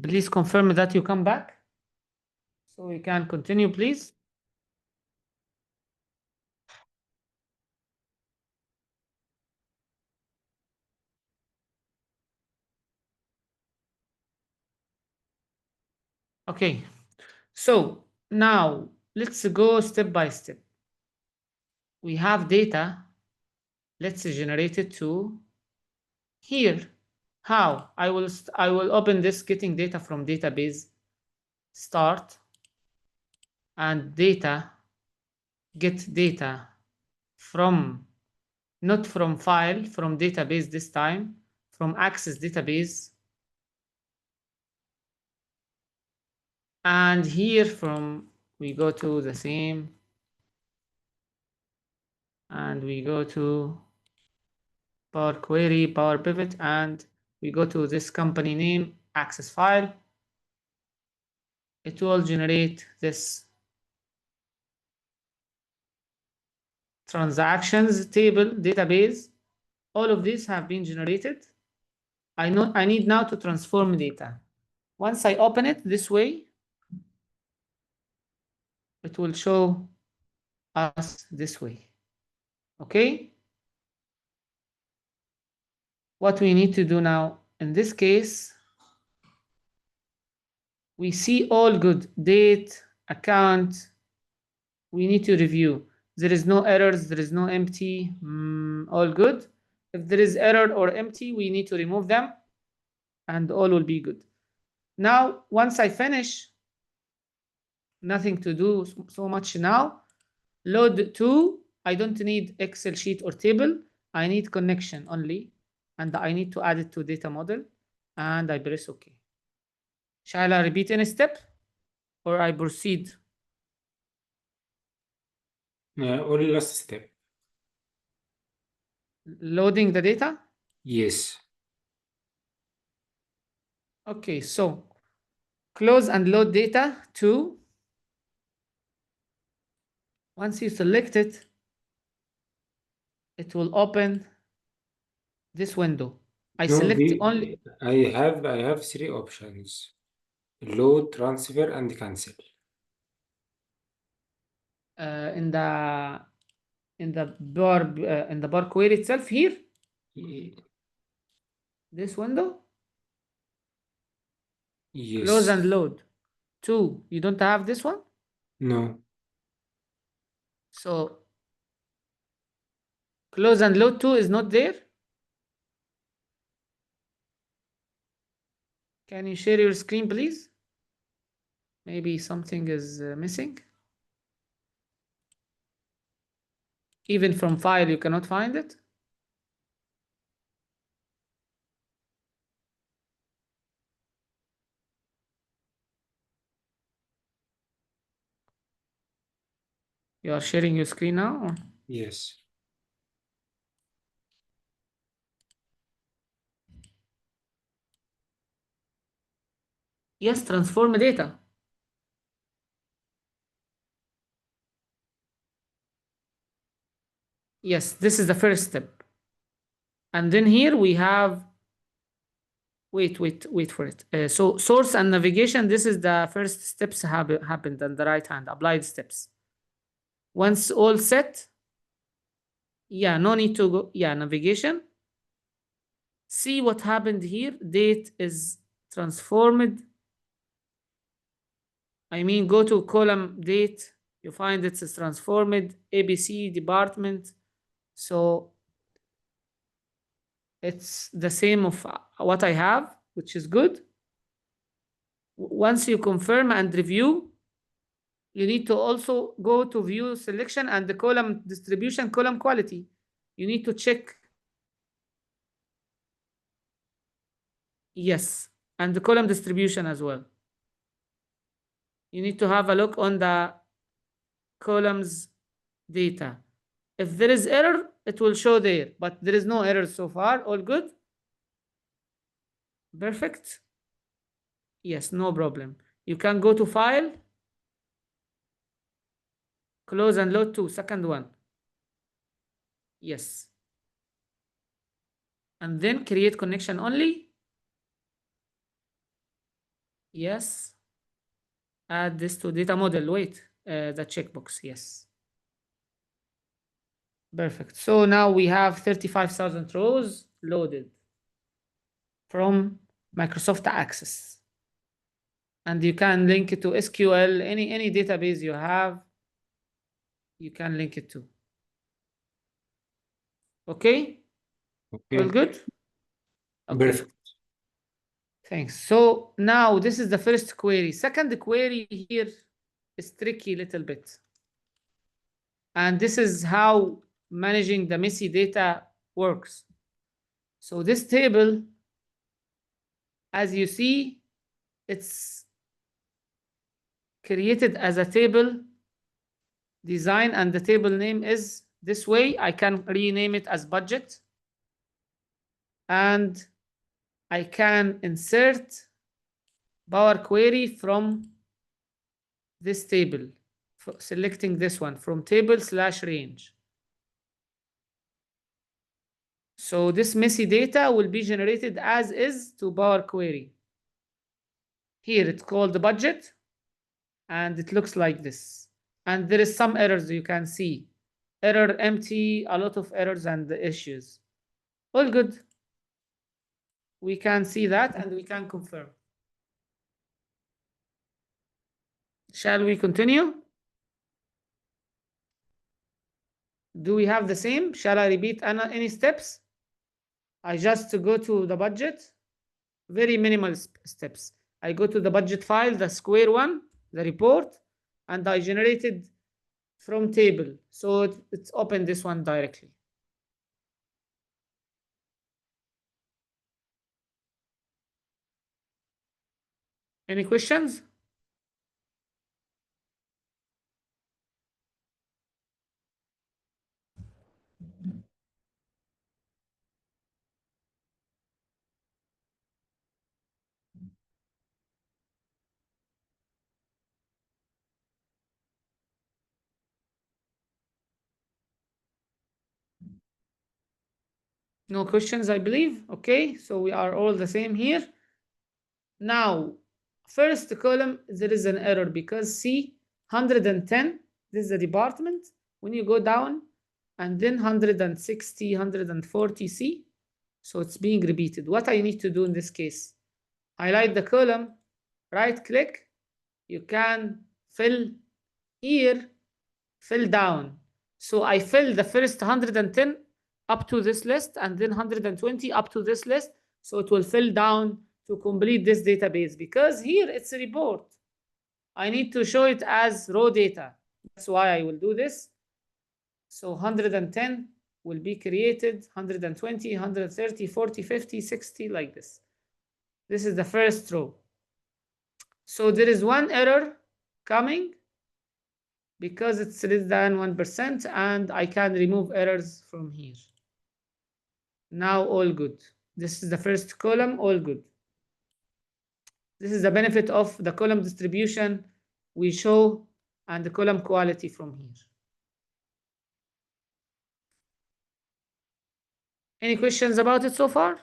Speaker 1: Please confirm that you come back. So we can continue, please. Okay, so now let's go step by step. We have data. Let's generate it to here. How? I will open this getting data from database start and data get data from not from file, from database this time, from access database. And here from we go to the same and we go to Power Query, Power Pivot, and we go to this company name, access file. It will generate this transactions table database. All of these have been generated. I need now to transform data. Once I open it this way, it will show us this way. Okay? What we need to do now, in this case, we see all good, date, account. We need to review. There is no errors, there is no empty, all good. If there is error or empty, we need to remove them and all will be good. Now, once I finish, nothing to do so much now. Load to, I don't need Excel sheet or table. I need connection only. And I need to add it to data model. And I press OK. Shall I repeat in a step or I proceed?
Speaker 2: Only last step.
Speaker 1: Loading the data?
Speaker 2: Yes.
Speaker 1: Okay, so close and load data to. Once you select it, it will open this window. I select only.
Speaker 2: I have three options: load, transfer, and cancel.
Speaker 1: In the bar query itself here. This window.
Speaker 2: Yes.
Speaker 1: Close and load. 2. You don't have this one?
Speaker 2: No.
Speaker 1: So close and load 2 is not there. Can you share your screen, please? Maybe something is missing. Even from file, you cannot find it. You are sharing your screen now? Or?
Speaker 2: Yes.
Speaker 1: Yes, transform data. Yes, this is the first step. And then here we have, wait for it. So source and navigation, this is the first steps happened on the right hand, applied steps. Once all set, yeah, no need to go, yeah, navigation. See what happened here, date is transformed. I mean, go to column date, you find it's transformed, ABC department. So it's the same of what I have, which is good. Once you confirm and review, you need to also go to view selection and the column distribution, column quality. You need to check. Yes, and the column distribution as well. You need to have a look on the columns data. If there is error, it will show there, but there is no error so far. All good? Perfect. Yes, no problem. You can go to file, close and load to second one. Yes. And then create connection only. Yes. Add this to data model. Wait, the checkbox. Yes. Perfect. So now we have 35,000 rows loaded from Microsoft Access. And you can link it to SQL, any database you have, you can link it to. Okay?
Speaker 2: Okay.
Speaker 1: All good? Okay.
Speaker 2: Perfect.
Speaker 1: Thanks. So now this is the first query. Second query here is tricky a little bit. And this is how managing the messy data works. So this table, as you see, it's created as a table design, and the table name is this way. I can rename it as budget. And I can insert Power Query from this table, selecting this one from table/range. So this messy data will be generated as is to Power Query. Here it's called the budget, and it looks like this. And there is some errors you can see. Error empty, a lot of errors and issues. All good. We can see that and we can confirm. Shall we continue? Do we have the same? Shall I repeat any steps? I just go to the budget, very minimal steps. I go to the budget file, the square one, the report, and I generated from table. So it's open this one directly. Any questions? No questions, I believe. Okay, so we are all the same here. Now, first column, there is an error because see, 110, this is the department. When you go down, and then 160, 140, see? So it's being repeated. What I need to do in this case, highlight the column, right click, you can fill here, fill down. So I fill the first 110 up to this list, and then 120 up to this list. So it will fill down to complete this database, because here it's a report. I need to show it as raw data. That's why I will do this. So 110 will be created, 120, 130, 40, 50, 60, like this. This is the first row. So there is one error coming because it's less than 1%, and I can remove errors from here. Now all good. This is the first column, all good. This is the benefit of the column distribution we show and the column quality from here. Any questions about it so far?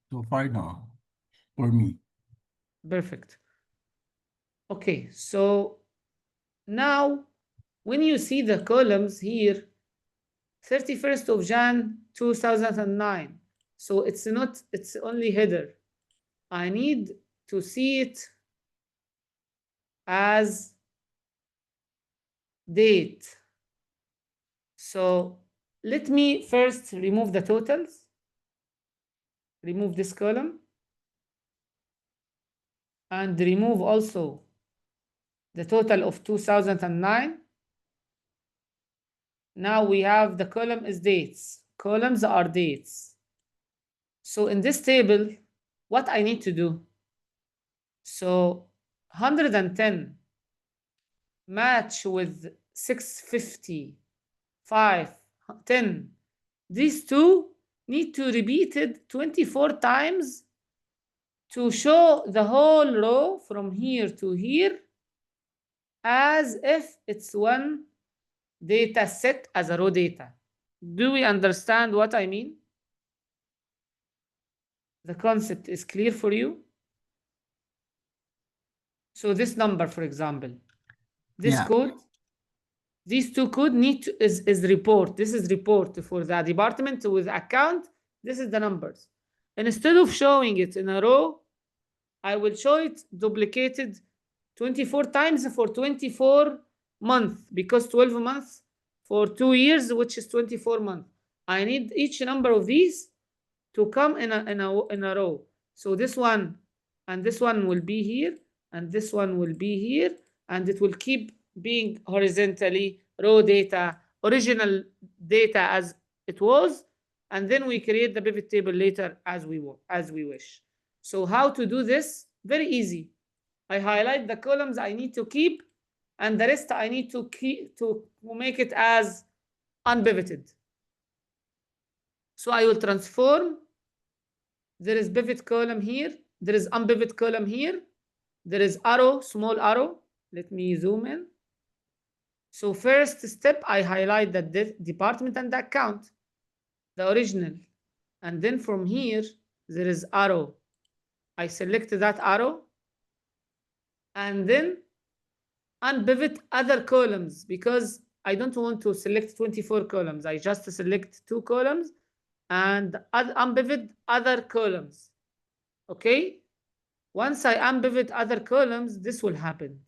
Speaker 3: So far, no, for me.
Speaker 1: Perfect. Okay, so now when you see the columns here, 31st of Jan 2009. So it's not, it's only header. I need to see it as date. So let me first remove the totals. Remove this column. And remove also the total of 2009. Now we have the column is dates. Columns are dates. So in this table, what I need to do? So 110 match with 650, 5, 10. These two need to repeat it 24 times to show the whole row from here to here as if it's one data set as a raw data. Do we understand what I mean? The concept is clear for you? So this number, for example, this
Speaker 3: Yeah.
Speaker 1: code, these two code need to, is report. This is report for the department with account. This is the numbers. And instead of showing it in a row, I will show it duplicated 24 times for 24 months, because 12 months for 2 years, which is 24 months. I need each number of these to come in a row. So this one and this one will be here, and this one will be here, and it will keep being horizontally raw data, original data as it was, and then we create the pivot table later as we wish. So how to do this? Very easy. I highlight the columns I need to keep, and the rest I need to keep to make it as unpivoted. So I will transform. There is pivot column here. There is unpivot column here. There is arrow, small arrow. Let me zoom in. So first step, I highlight the department and the account, the original. And then from here, there is arrow. I select that arrow. And then unpivot other columns, because I don't want to select 24 columns. I just select 2 columns and unpivot other columns. Okay? Once I unpivot other columns, this will happen.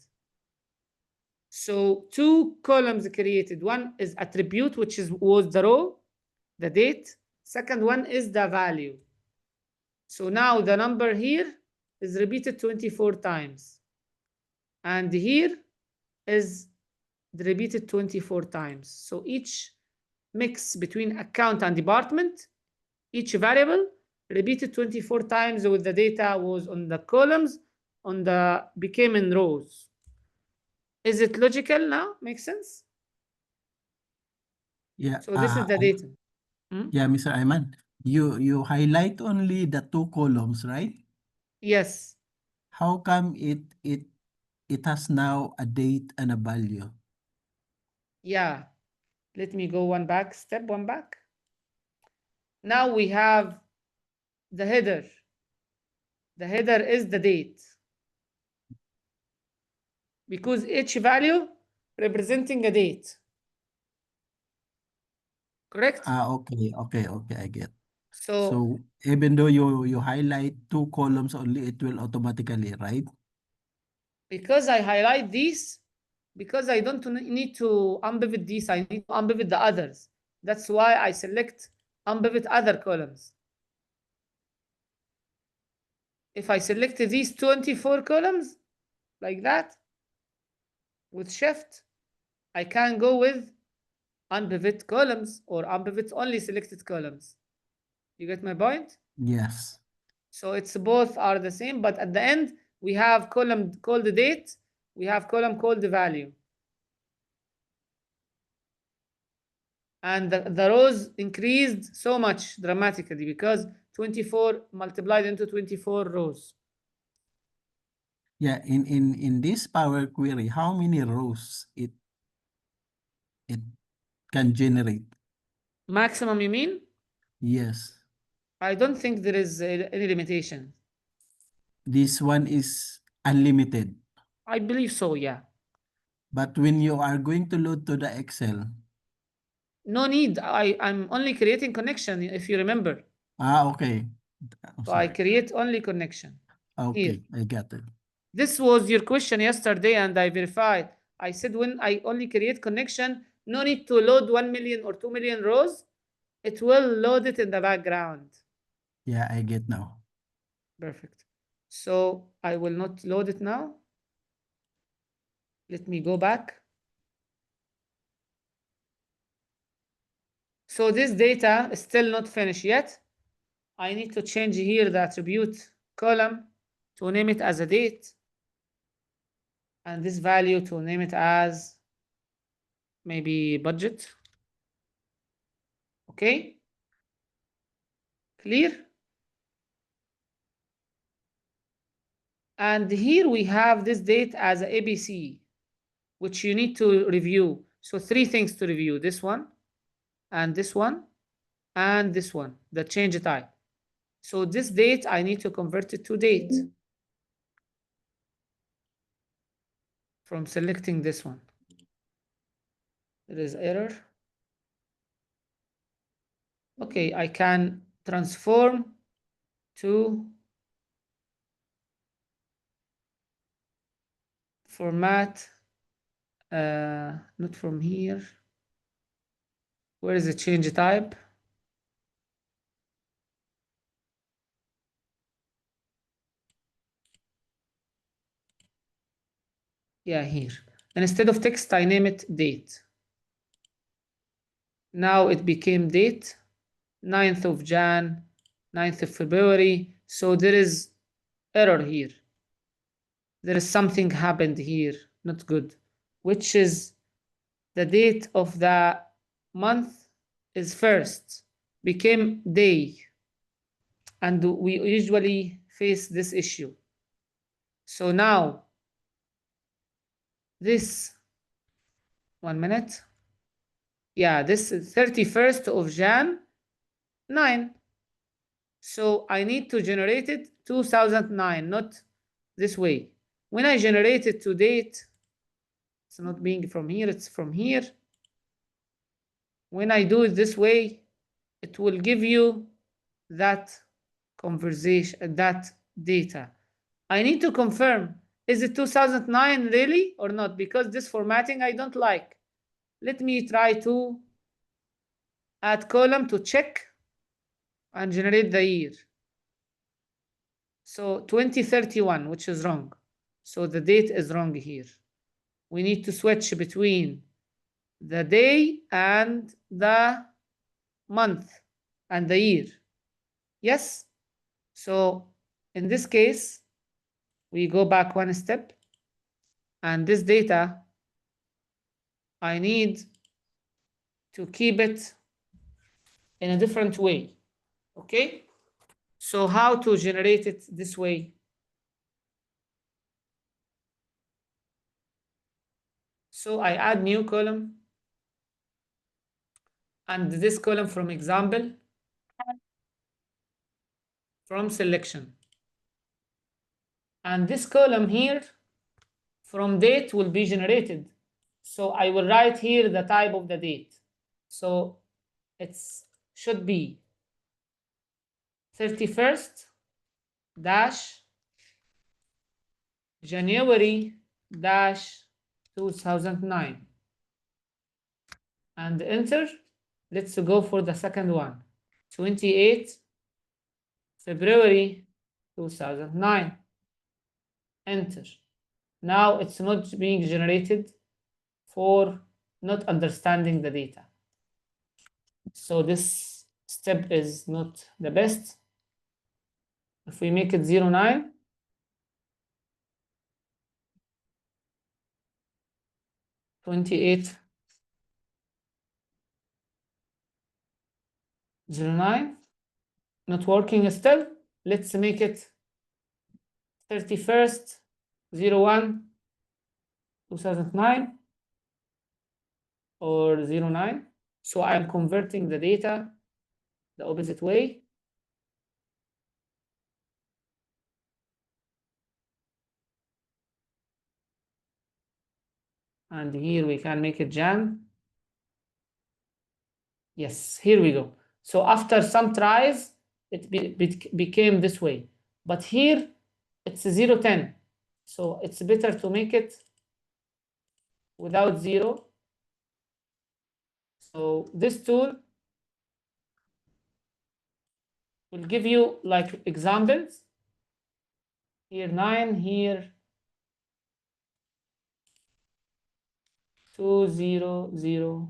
Speaker 1: So 2 columns created. One is attribute, which was the row, the date. Second one is the value. So now the number here is repeated 24 times. And here is repeated 24 times. So each mix between account and department, each variable repeated 24 times with the data was on the columns, became in rows. Is it logical now? Makes sense?
Speaker 3: Yeah.
Speaker 1: So this is the data.
Speaker 3: Yeah, Mr. Ayman, you highlight only the 2 columns, right?
Speaker 1: Yes.
Speaker 3: How come it has now a date and a value?
Speaker 1: Yeah. Let me go one back. Now we have the header. The header is the date, because each value representing a date. Correct?
Speaker 3: Okay, I get.
Speaker 1: So
Speaker 3: So even though you highlight 2 columns only, it will automatically, right?
Speaker 1: because I highlight these, because I don't need to unpivot these, I need to unpivot the others. That's why I select unpivot other columns. If I select these 24 columns like that with shift, I can go with unpivot columns or unpivot only selected columns. You get my point?
Speaker 3: Yes.
Speaker 1: So it's both are the same, but at the end we have column called the date, we have column called the value. And the rows increased so much dramatically because 24 multiplied into 24 rows.
Speaker 3: Yeah, in this Power Query, how many rows it can generate?
Speaker 1: Maximum, you mean?
Speaker 3: Yes.
Speaker 1: I don't think there is any limitation.
Speaker 3: This one is unlimited.
Speaker 1: I believe so, yeah.
Speaker 3: But when you are going to load to the Excel,
Speaker 1: no need. I'm only creating connection, if you remember.
Speaker 3: okay.
Speaker 1: So I create only connection.
Speaker 3: Okay,
Speaker 1: Here.
Speaker 3: I got it.
Speaker 1: This was your question yesterday, and I verified. I said when I only create connection, no need to load 1 million or 2 million rows. It will load it in the background.
Speaker 3: Yeah, I get now.
Speaker 1: Perfect. So I will not load it now. Let me go back. So this data is still not finished yet. I need to change here the attribute column to name it as a date. And this value to name it as maybe budget. Okay. Clear? And here we have this date as a ABC, which you need to review. So 3 things to review. This one and this one, and this one, the change type. So this date, I need to convert it to date from selecting this one. There is error. Okay, I can transform to format, not from here. Where is the change type? Yeah, here. And instead of text, I name it date. Now it became date, 9th of Jan, 9th of February. So there is error here. There is something happened here, not good, which is the date of the month is first, became day. And we usually face this issue. So now this, 1 minute. Yeah, this is 31st of Jan, 9. So I need to generate it 2009, not this way. When I generate it to date, it's not being from here, it's from here. When I do it this way, it will give you that conversation, that data. I need to confirm, is it 2009 really or not? Because this formatting I don't like. Let me try to add column to check and generate the year. So 2031, which is wrong. So the date is wrong here. We need to switch between the day and the month and the year. Yes? So in this case, we go back one step, and this data, I need to keep it in a different way. Okay? So how to generate it this way? So I add new column, and this column from example, from selection. And this column here from date will be generated. So I will write here the type of the date. So it's should be 31st dash January dash 2009. And enter. Let's go for the second one. 28 February 2009. Enter. Now it's not being generated for not understanding the data. So this step is not the best. If we make it 09, (28) 09, not working still. Let's make it 31st 01 2009 or 09. So I'm converting the data the opposite way. And here we can make it Jan. Yes, here we go. So after some tries, it became this way. But here it's 010. So it's better to make it without 0. So this tool will give you like examples. Here 9, here 200.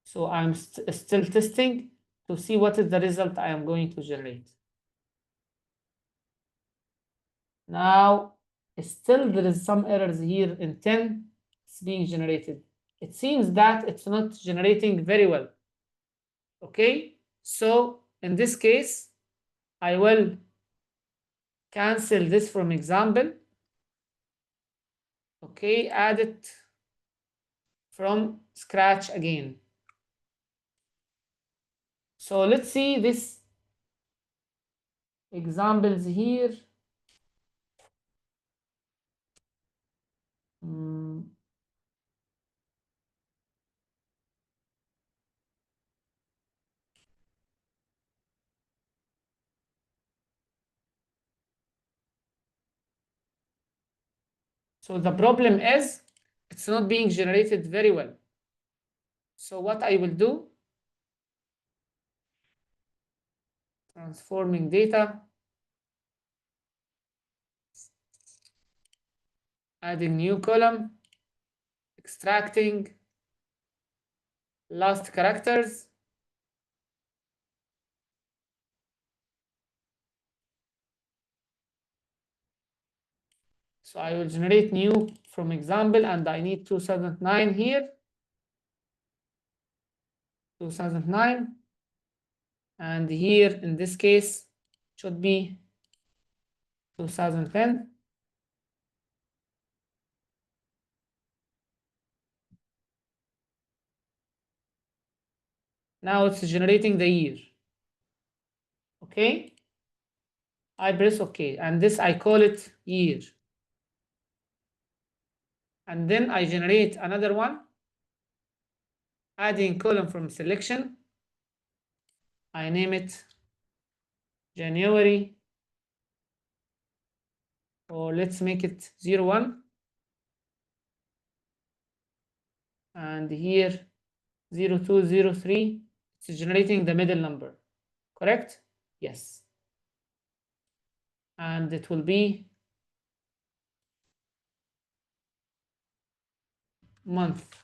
Speaker 1: So I'm still testing to see what is the result I am going to generate. Now, still there is some errors here in 10. It's being generated. It seems that it's not generating very well. Okay, so in this case, I will cancel this from example. Okay, add it from scratch again. So let's see this examples here. So the problem is it's not being generated very well. So what I will do, transforming data, adding new column, extracting last characters. So I will generate new from example, and I need 2009 here. 2009. And here in this case should be 2010. Now it's generating the year. Okay. I press OK, and this I call it year. And then I generate another one, adding column from selection. I name it January, or let's make it 01. And here 0203, it's generating the middle number, correct? Yes. And it will be month.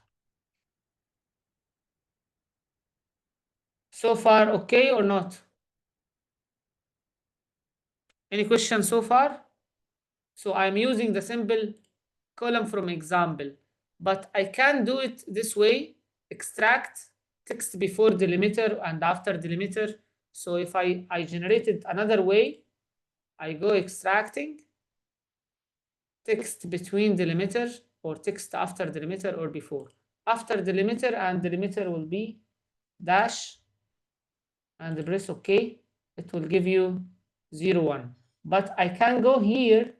Speaker 1: So far, okay or not? Any questions so far? So I'm using the simple column from example, but I can do it this way, extract text before delimiter and after delimiter. So if I generated another way, I go extracting text between delimiter or text after delimiter or before. After delimiter and delimiter will be dash and press OK. It will give you 01. But I can go here,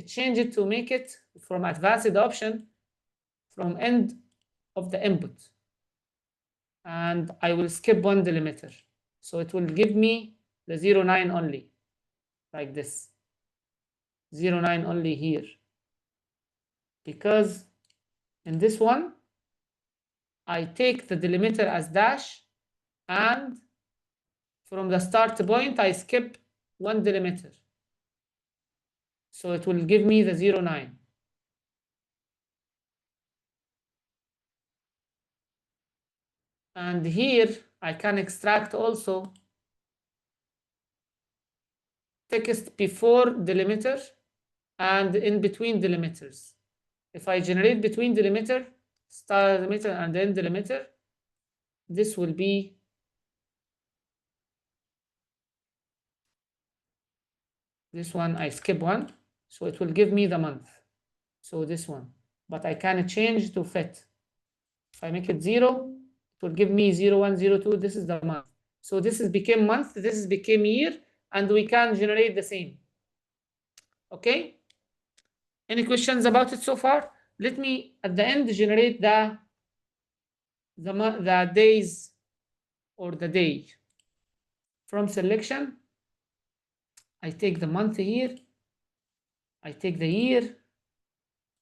Speaker 1: change it to make it from advanced option from end of the input. And I will skip one delimiter. So it will give me the 09 only, like this. 09 only here. Because in this one, I take the delimiter as dash, and from the start point, I skip one delimiter. So it will give me the 09. And here I can extract also text before delimiter and in between delimiters. If I generate between delimiter, start delimiter, and end delimiter, this will be this one. I skip one, so it will give me the month. So this one, but I can change to fit. If I make it 0, it will give me 01, 02. This is the month. So this is became month, this is became year, and we can generate the same. Okay? Any questions about it so far? Let me at the end generate the days or the day. From selection, I take the month here, I take the year,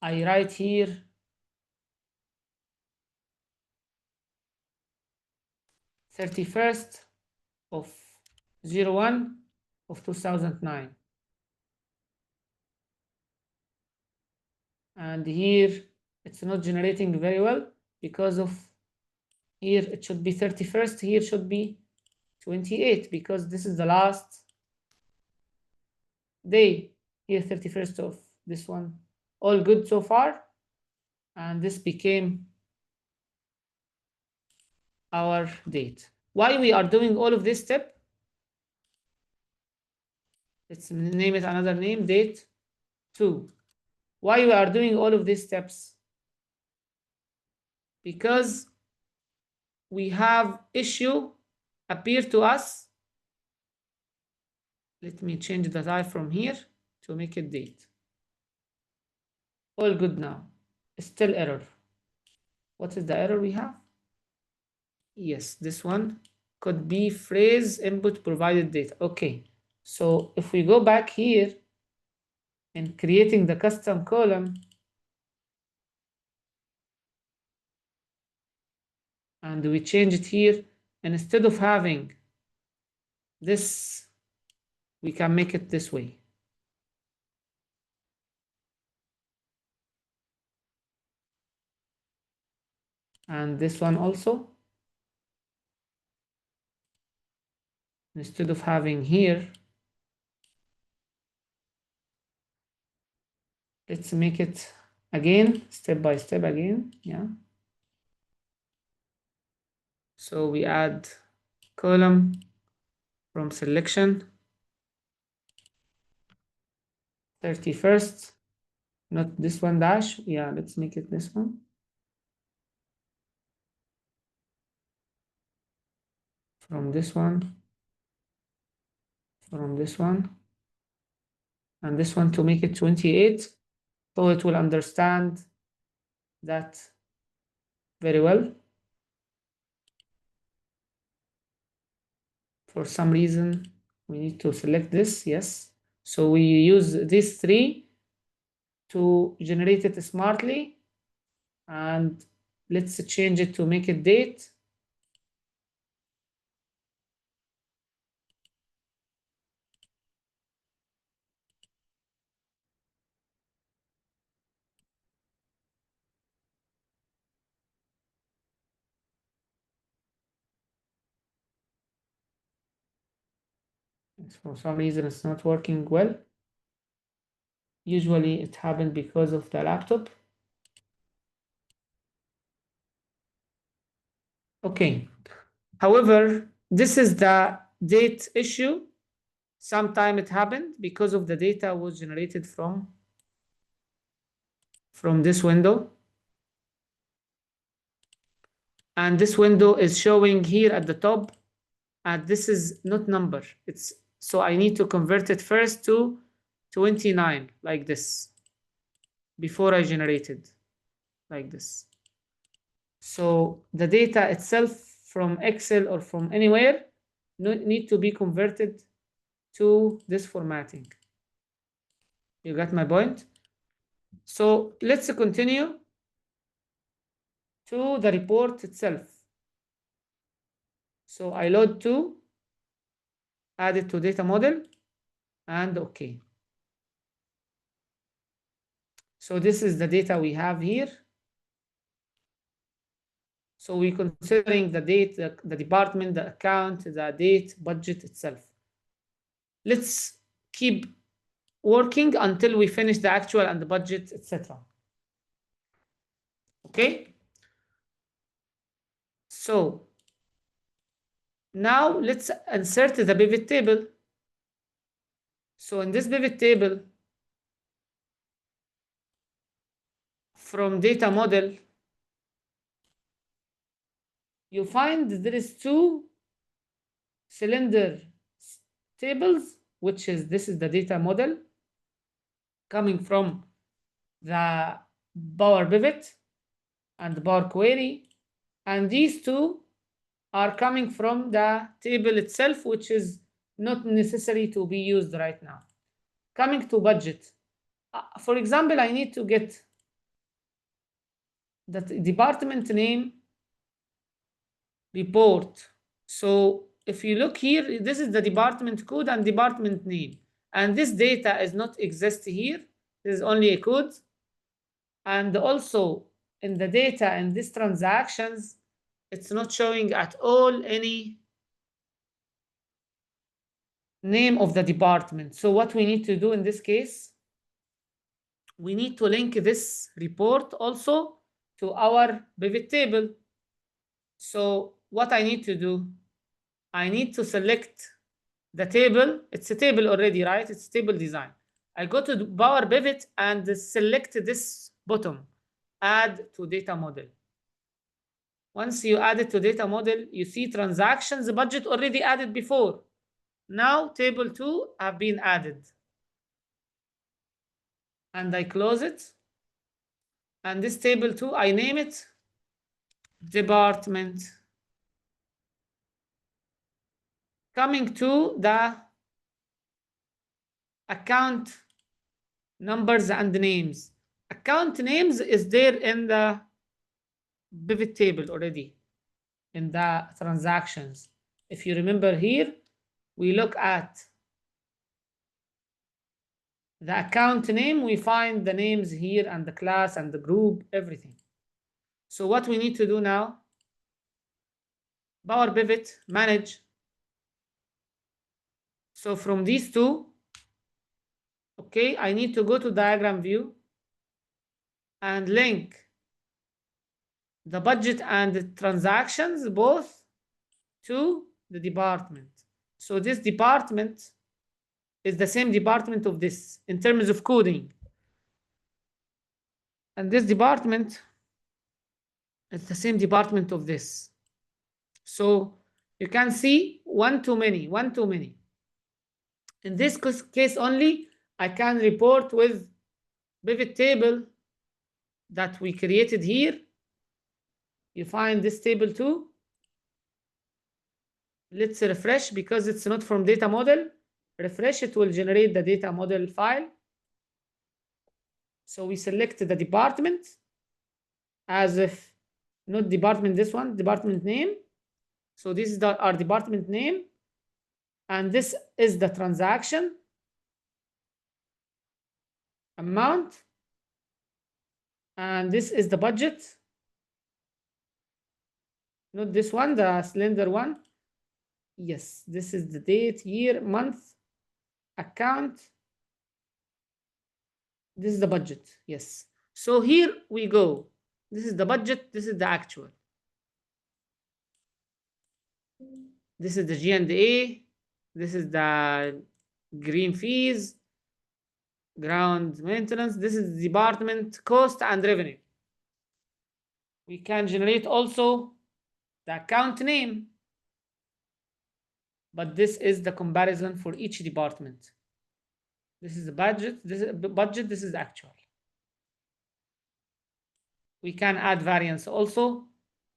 Speaker 1: I write here 31st of 01 of 2009. And here it's not generating very well because of here it should be 31st, here should be 28 because this is the last day. Here 31st of this one. All good so far. And this became our date. Why we are doing all of this step? Let's name it another name, date 2. Why we are doing all of these steps? Because we have issue appear to us. Let me change the type from here to make it date. All good now. Still error. What is the error we have? Yes, this one could be phrase input provided data. Okay, so if we go back here and creating the custom column and we change it here, and instead of having this, we can make it this way. And this one also, instead of having here, let's make it again, step by step again, yeah. So we add column from selection, 31st, not this one dash, yeah, let's make it this one. From this one, from this one, and this one to make it 28, so it will understand that very well. For some reason, we need to select this, yes. So we use these three to generate it smartly, and let's change it to make it date. For some reason, it's not working well. Usually it happened because of the laptop. Okay. However, this is the date issue. Sometime it happened because of the data was generated from this window. And this window is showing here at the top. And this is not number. It's so I need to convert it first to 29 like this before I generated like this. So the data itself from Excel or from anywhere need to be converted to this formatting. You got my point? So let's continue to the report itself. So I load to, add it to data model, and okay. So this is the data we have here. So we're considering the date, the department, the account, the date, budget itself. Let's keep working until we finish the actual and the budget, etc. Okay? So now let's insert the pivot table. So in this pivot table, from data model, you find there is two cylinder tables, which is this is the data model coming from the Power Pivot and the Power Query, and these two are coming from the table itself, which is not necessary to be used right now. Coming to budget, for example, I need to get the department name report. So if you look here, this is the department code and department name, and this data is not exist here. This is only a code, and also in the data in these transactions, it's not showing at all any name of the department. So what we need to do in this case, we need to link this report also to our pivot table. So what I need to do, I need to select the table. It's a table already, right? It's table design. I go to the Power Pivot and select this bottom, add to data model. Once you add it to data model, you see transactions, the budget already added before. Now table 2 have been added. And I close it. And this table 2, I name it department. Coming to the account numbers and names. Account names is there in the pivot table already, in the transactions. If you remember here, we look at the account name, we find the names here and the class and the group, everything. So what we need to do now, Power Pivot, manage. So from these two, okay, I need to go to diagram view and link the budget and the transactions both to the department. So this department is the same department of this in terms of coding. And this department is the same department of this. So you can see one too many. In this case only, I can report with pivot table that we created here. You find this table too. Let's refresh because it's not from data model. Refresh, it will generate the data model file. So we select the department as if not department, this one, department name. So this is our department name. And this is the transaction amount. And this is the budget. Not this one, the cylinder one. Yes, this is the date, year, month, account. This is the budget, yes. So here we go. This is the budget, this is the actual. This is the G&A. This is the green fees, ground maintenance. This is the department cost and revenue. We can generate also the account name, but this is the comparison for each department. This is the budget, this is the actual. We can add variance also,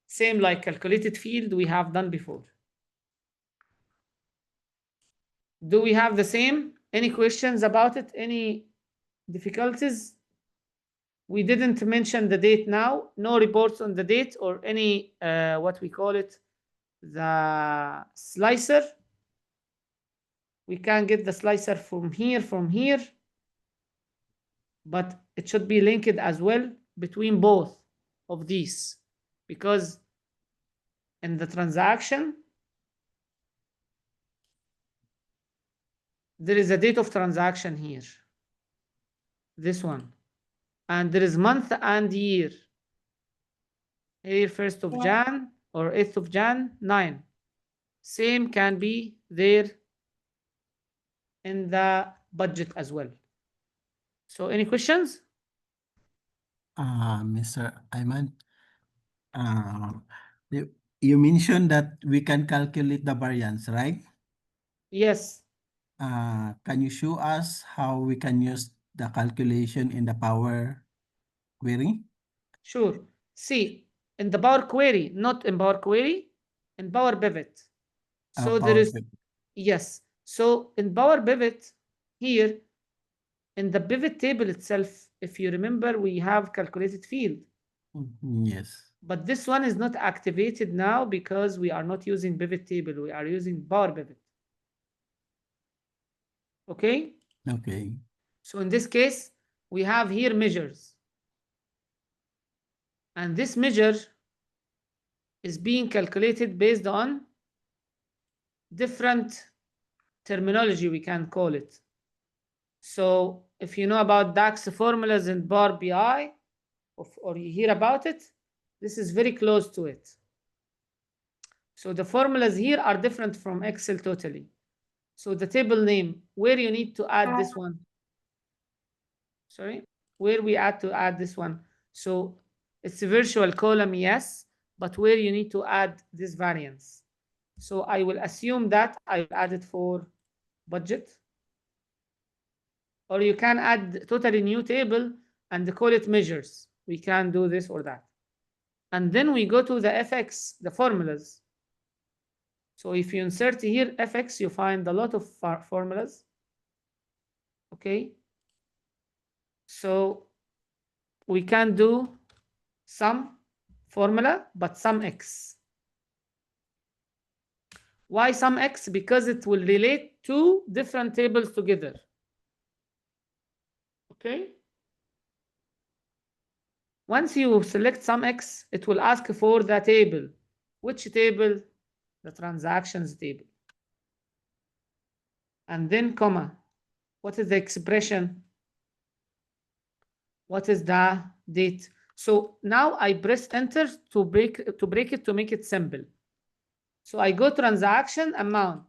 Speaker 1: same like calculated field we have done before. Do we have the same? Any questions about it? Any difficulties? We didn't mention the date now. No reports on the date or any, what we call it, the slicer. We can get the slicer from here, but it should be linked as well between both of these, because in the transaction, there is a date of transaction here, this one, and there is month and year. Here 1st of Jan or 8th of Jan, 9. Same can be there in the budget as well. So any questions?
Speaker 3: Mr. Ayman, you mentioned that we can calculate the variance, right?
Speaker 1: Yes.
Speaker 3: Can you show us how we can use the calculation in the Power Query?
Speaker 1: Sure. See, in the Power Query, not in Power Query, in Power Pivot. So there is, yes. So in Power Pivot, here, in the pivot table itself, if you remember, we have calculated field.
Speaker 3: Yes.
Speaker 1: But this one is not activated now because we are not using pivot table. We are using Power Pivot. Okay?
Speaker 3: Okay.
Speaker 1: So in this case, we have here measures. And this measure is being calculated based on different terminology, we can call it. So if you know about DAX formulas in Power BI, or you hear about it, this is very close to it. So the formulas here are different from Excel totally. So the table name, where you need to add this one. Sorry, where we add to add this one. So it's a virtual column, yes, but where you need to add this variance. So I will assume that I will add it for budget, or you can add totally new table and call it measures. We can do this or that. And then we go to the FX, the formulas. So if you insert here FX, you find a lot of formulas. Okay. So we can do sum formula, but sum X. Why sum X? Because it will relate two different tables together. Okay. Once you select sum X, it will ask for the table. Which table? The transactions table. And then comma. What is the expression? What is the date? So now I press enter to break it, to make it simple. So I go transaction amount.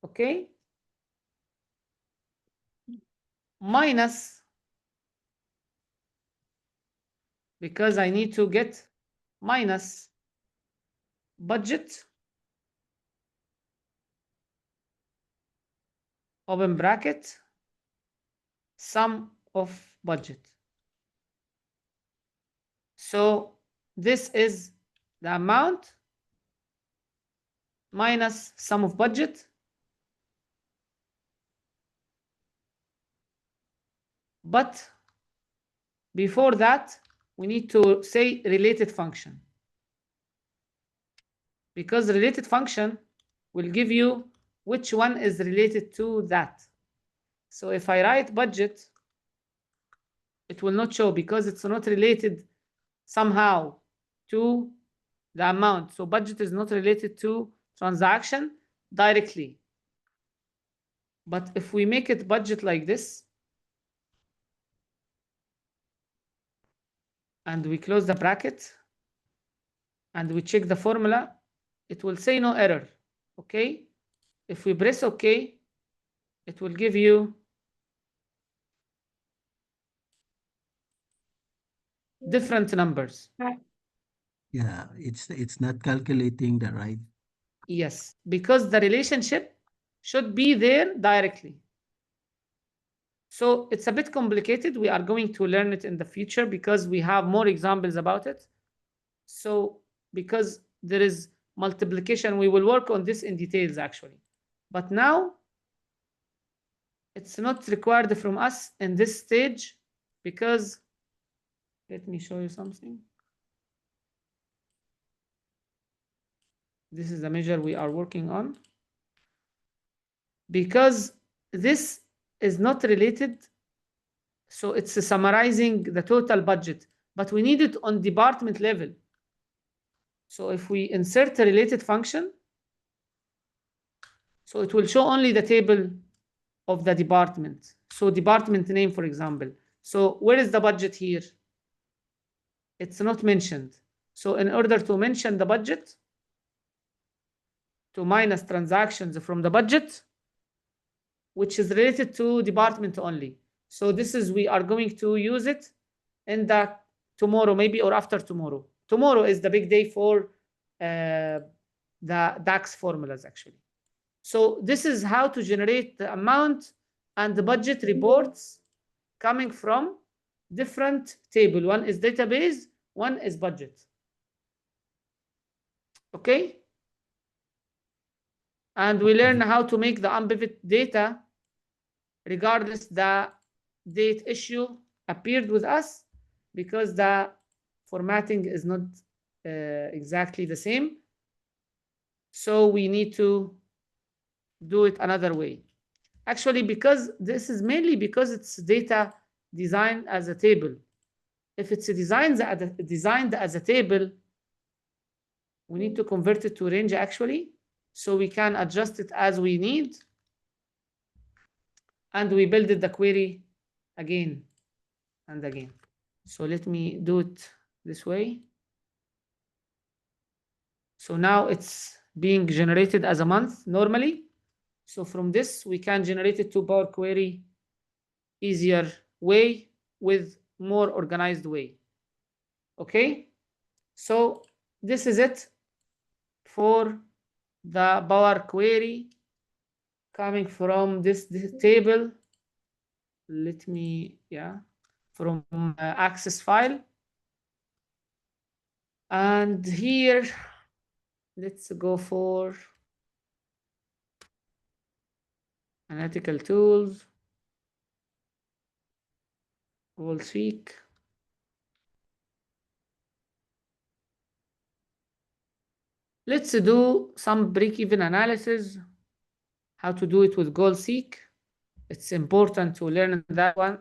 Speaker 1: Okay. Minus, because I need to get minus budget, open bracket, sum of budget. So this is the amount minus sum of budget, but before that we need to say related function, because related function will give you which one is related to that. So if I write budget, it will not show because it's not related somehow to the amount. So budget is not related to transaction directly. But if we make it budget like this, and we close the bracket, and we check the formula, it will say no error. Okay. If we press OK, it will give you different numbers.
Speaker 3: Yeah, it's not calculating the right.
Speaker 1: Yes, because the relationship should be there directly. So it's a bit complicated. We are going to learn it in the future because we have more examples about it. So because there is multiplication, we will work on this in details actually. But now it's not required from us in this stage because, let me show you something. This is the measure we are working on. Because this is not related, so it's summarizing the total budget, but we need it on department level. So if we insert a related function, so it will show only the table of the department. So department name, for example. So where is the budget here? It's not mentioned. So in order to mention the budget, to minus transactions from the budget, which is related to department only. So this is, we are going to use it in the tomorrow, maybe, or after tomorrow. Tomorrow is the big day for the DAX formulas actually. So this is how to generate the amount and the budget reports coming from different table. One is database, one is budget. Okay. And we learn how to make the Unpivot data regardless the date issue appeared with us, because the formatting is not exactly the same. So we need to do it another way. Actually, because this is mainly because it's data designed as a table. If it's designed as a table, we need to convert it to range actually, so we can adjust it as we need. And we build the query again and again. So let me do it this way. So now it's being generated as a month normally. So from this, we can generate it to Power Query easier way with more organized way. Okay. So this is it for the Power Query coming from this table. Let me, from access file. And here, let's go for analytical tools, Google Seek. Let's do some break-even analysis, how to do it with Goal Seek. It's important to learn that one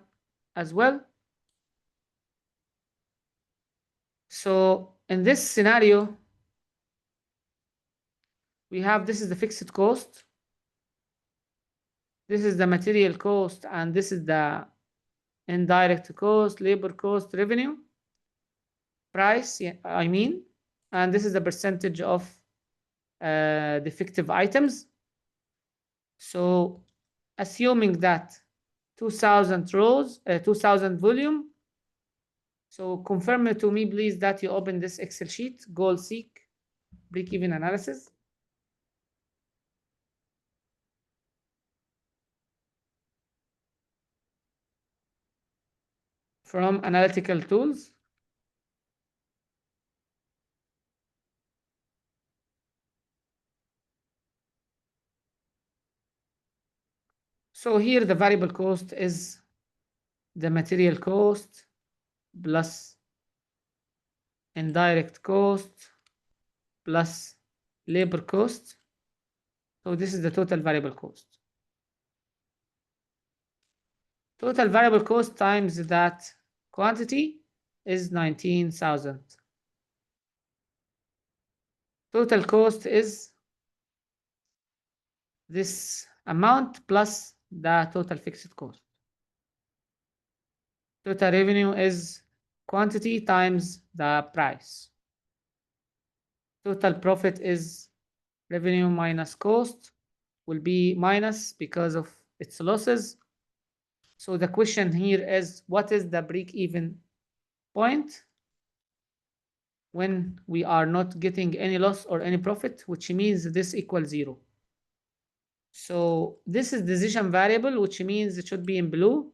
Speaker 1: as well. So in this scenario, we have, this is the fixed cost, this is the material cost, and this is the indirect cost, labor cost, revenue, price, I mean, and this is the percentage of defective items. So assuming that 2000 rows, 2000 volume. So confirm it to me, please, that you open this Excel sheet, Goal Seek, break-even analysis. From analytical tools. So here the variable cost is the material cost plus indirect cost plus labor cost. So this is the total variable cost. Total variable cost times that quantity is 19,000. Total cost is this amount plus the total fixed cost. Total revenue is quantity times the price. Total profit is revenue minus cost, will be minus because of its losses. So the question here is, what is the break-even point when we are not getting any loss or any profit, which means this equals 0. So this is decision variable, which means it should be in blue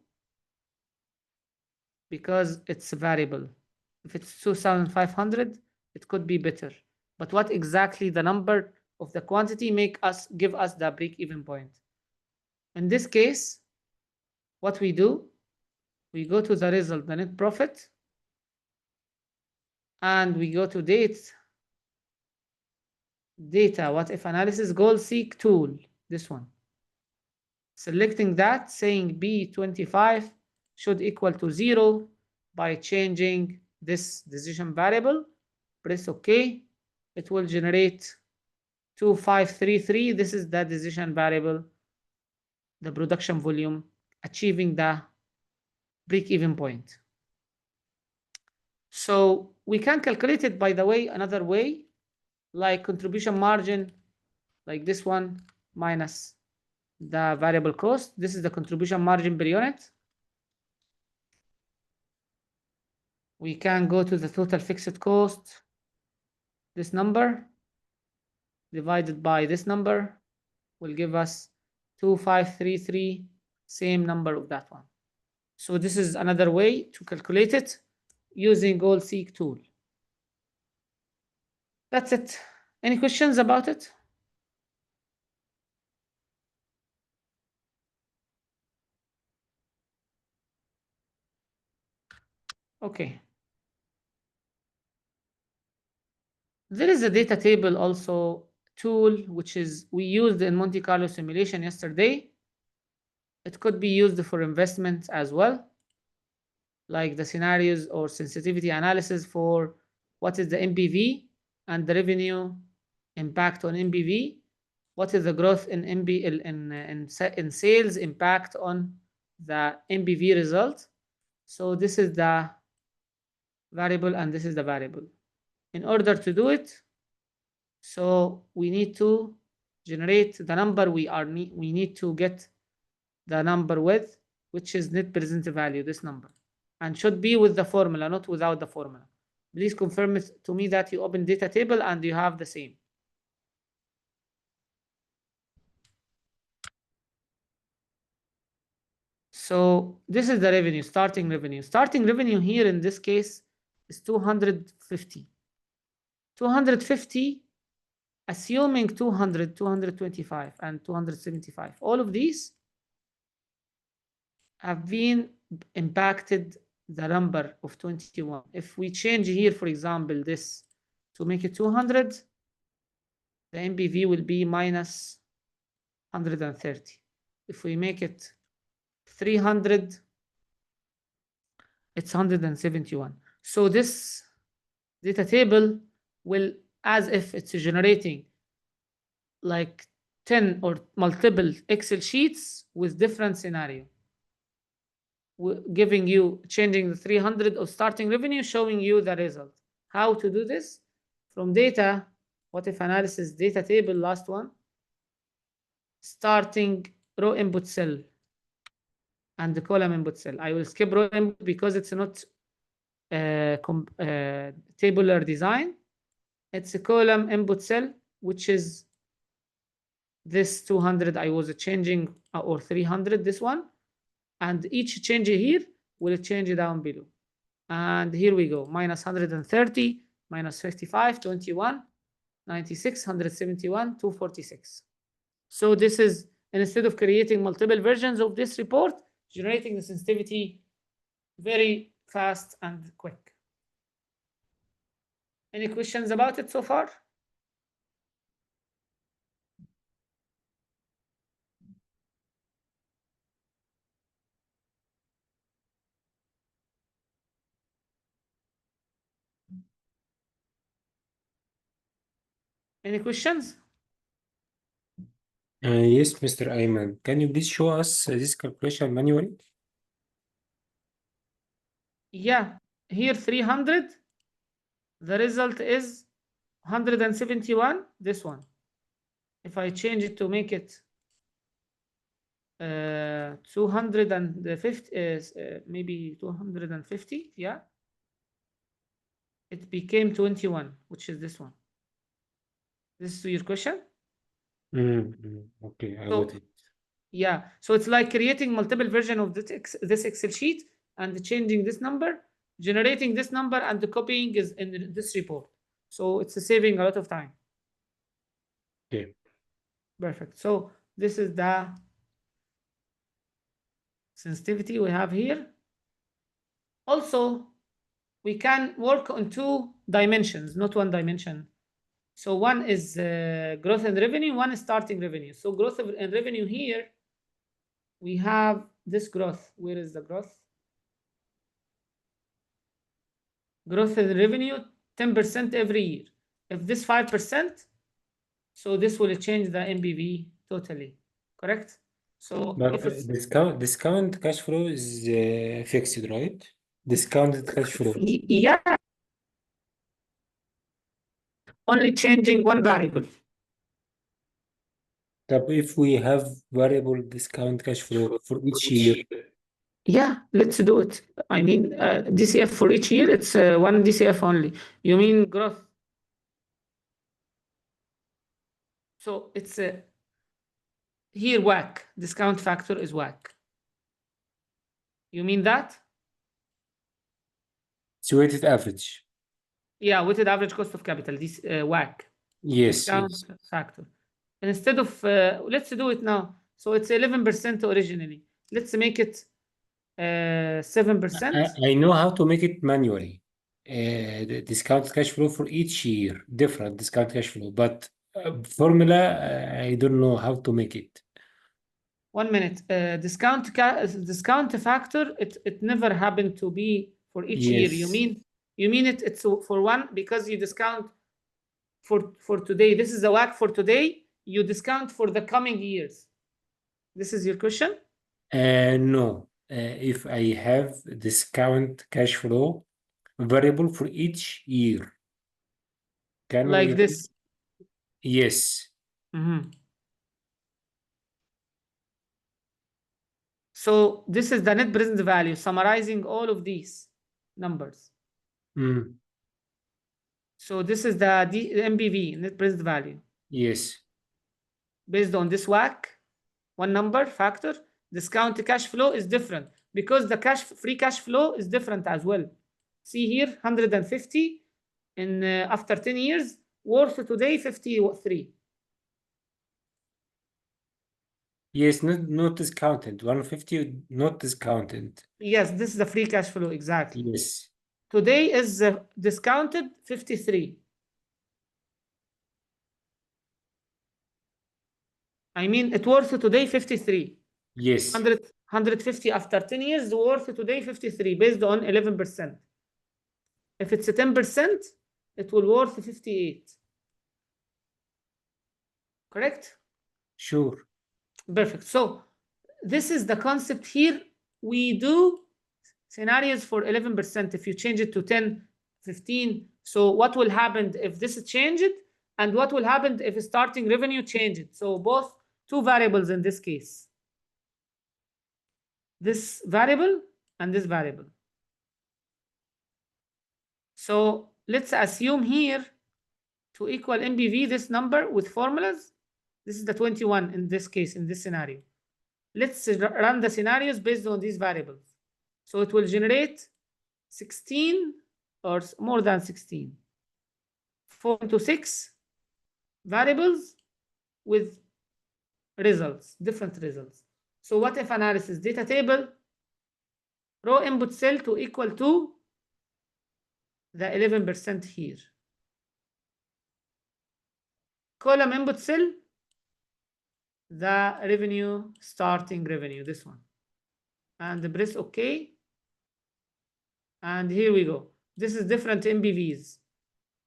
Speaker 1: because it's a variable. If it's 2,500, it could be better. But what exactly the number of the quantity give us the break-even point? In this case, what we do, we go to the result, the net profit, and we go to data, what if analysis, Goal Seek tool, this one. Selecting that, saying B25 should equal to 0 by changing this decision variable. Press OK. It will generate 2533. This is the decision variable, the production volume, achieving the break-even point. So we can calculate it, by the way, another way, like contribution margin, like this one, minus the variable cost. This is the contribution margin per unit. We can go to the total fixed cost, this number, divided by this number, will give us 2533, same number of that one. So this is another way to calculate it using Goal Seek tool. That's it. Any questions about it? Okay. There is a data table also tool, which is we used in Monte Carlo simulation yesterday. It could be used for investments as well, like the scenarios or sensitivity analysis for what is the NPV and the revenue impact on NPV. What is the growth in in sales impact on the NPV result? So this is the variable and this is the variable. In order to do it, so we need to generate the number we need to get the number with, which is net present value, this number, and should be with the formula, not without the formula. Please confirm it to me that you open data table and you have the same. So this is the revenue, starting revenue. Starting revenue here in this case is 250. 250, assuming 200, 225, and 275. All of these have been impacted the number of 21. If we change here, for example, this to make it 200, the NBV will be minus 130. If we make it 300, it's 171. So this data table will, as if it's generating like 10 or multiple Excel sheets with different scenario, giving you, changing the 300 of starting revenue, showing you the result. How to do this? From data, what if analysis, data table, last one, starting row input cell and the column input cell. I will skip row input because it's not tabular design. It's a column input cell, which is this 200 I was changing, or 300, this one. And each change here will change down below. And here we go, minus 130, minus 55, 21, 96, 171, 246. So this is, instead of creating multiple versions of this report, generating the sensitivity very fast and quick. Any questions about it so far? Any questions?
Speaker 2: Yes, Mr. Ayman. Can you please show us this calculation manually?
Speaker 1: Yeah, here 300, the result is 171, this one. If I change it to make it 250, maybe 250, yeah, it became 21, which is this one. This is your question?
Speaker 2: Okay, I
Speaker 1: So,
Speaker 2: got it.
Speaker 1: yeah, so it's like creating multiple version of this Excel sheet and changing this number, generating this number, and the copying is in this report. So it's saving a lot of time.
Speaker 2: Okay.
Speaker 1: Perfect. So this is the sensitivity we have here. Also, we can work on 2 dimensions, not 1 dimension. So one is growth and revenue, one is starting revenue. So growth and revenue here, we have this growth. Where is the growth? Growth and revenue, 10% every year. If this 5%, so this will change the NBV totally, correct? So
Speaker 2: But
Speaker 1: if it's
Speaker 2: discount cash flow is fixed, right? Discounted cash flow.
Speaker 1: yeah, only changing one variable.
Speaker 2: But if we have variable discount cash flow for each year,
Speaker 1: Yeah, let's do it. I mean, DCF for each year, it's one DCF only. You mean growth? So it's here WACC, discount factor is WACC. You mean that?
Speaker 2: it's weighted average.
Speaker 1: Yeah, weighted average cost of capital, this WACC,
Speaker 2: Yes,
Speaker 1: discount
Speaker 2: yes.
Speaker 1: factor. And instead of, let's do it now. So it's 11% originally. Let's make it 7%.
Speaker 2: I know how to make it manually. The discount cash flow for each year, different discount cash flow, but formula, I don't know how to make it.
Speaker 1: 1 minute. Discount factor, it never happened to be for each year. You mean it's for one, because you discount for today. This is the WACC for today. You discount for the coming years. This is your question?
Speaker 2: No. If I have discount cash flow variable for each year, can
Speaker 1: Like
Speaker 2: we?
Speaker 1: this.
Speaker 2: Yes.
Speaker 1: So this is the net present value, summarizing all of these numbers. So this is the MPV, net present value.
Speaker 2: Yes.
Speaker 1: Based on this WACC, one number factor, discount cash flow is different because the free cash flow is different as well. See here, 150 in after 10 years, worth today 53.
Speaker 2: Yes, not discounted. 150 not discounted.
Speaker 1: Yes, this is the free cash flow, exactly.
Speaker 2: Yes.
Speaker 1: Today is discounted 53. I mean, it worth today 53.
Speaker 2: Yes.
Speaker 1: 150 after 10 years, worth today 53 based on 11%. If it's a 10%, it will worth 58. Correct?
Speaker 2: Sure.
Speaker 1: Perfect. So this is the concept here. We do scenarios for 11%. If you change it to 10, 15. So what will happen if this changed? And what will happen if starting revenue changed? So both two variables in this case. This variable and this variable. So let's assume here to equal MPV this number with formulas. This is the 21 in this case, in this scenario. Let's run the scenarios based on these variables. So it will generate 16 or more than 16. 4 to 6 variables with results, different results. So what if analysis? Data table, row input cell to equal to the 11% here. Column input cell, the revenue, starting revenue, this one. And press OK. And here we go. This is different MPVs.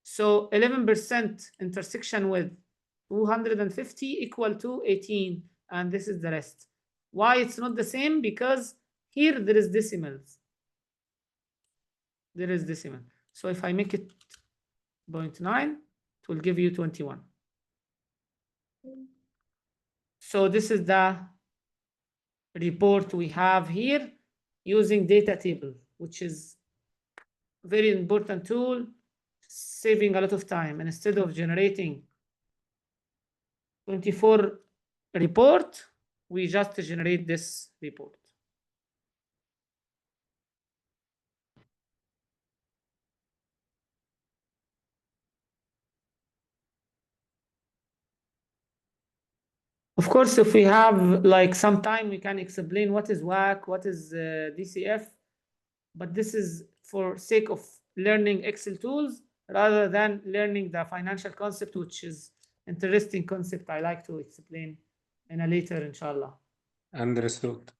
Speaker 1: So 11% intersection with 250 equal to 18. And this is the rest. Why it's not the same? Because here there is decimals. There is decimal. So if I make it 0.9, it will give you 21. So this is the report we have here using data table, which is a very important tool, saving a lot of time. And instead of generating 24 report, we just generate this report. Of course, if we have like some time, we can explain what is WACC, what is DCF, but this is for sake of learning Excel tools rather than learning the financial concept, which is interesting concept I like to explain in a later, inshallah.
Speaker 2: Understood.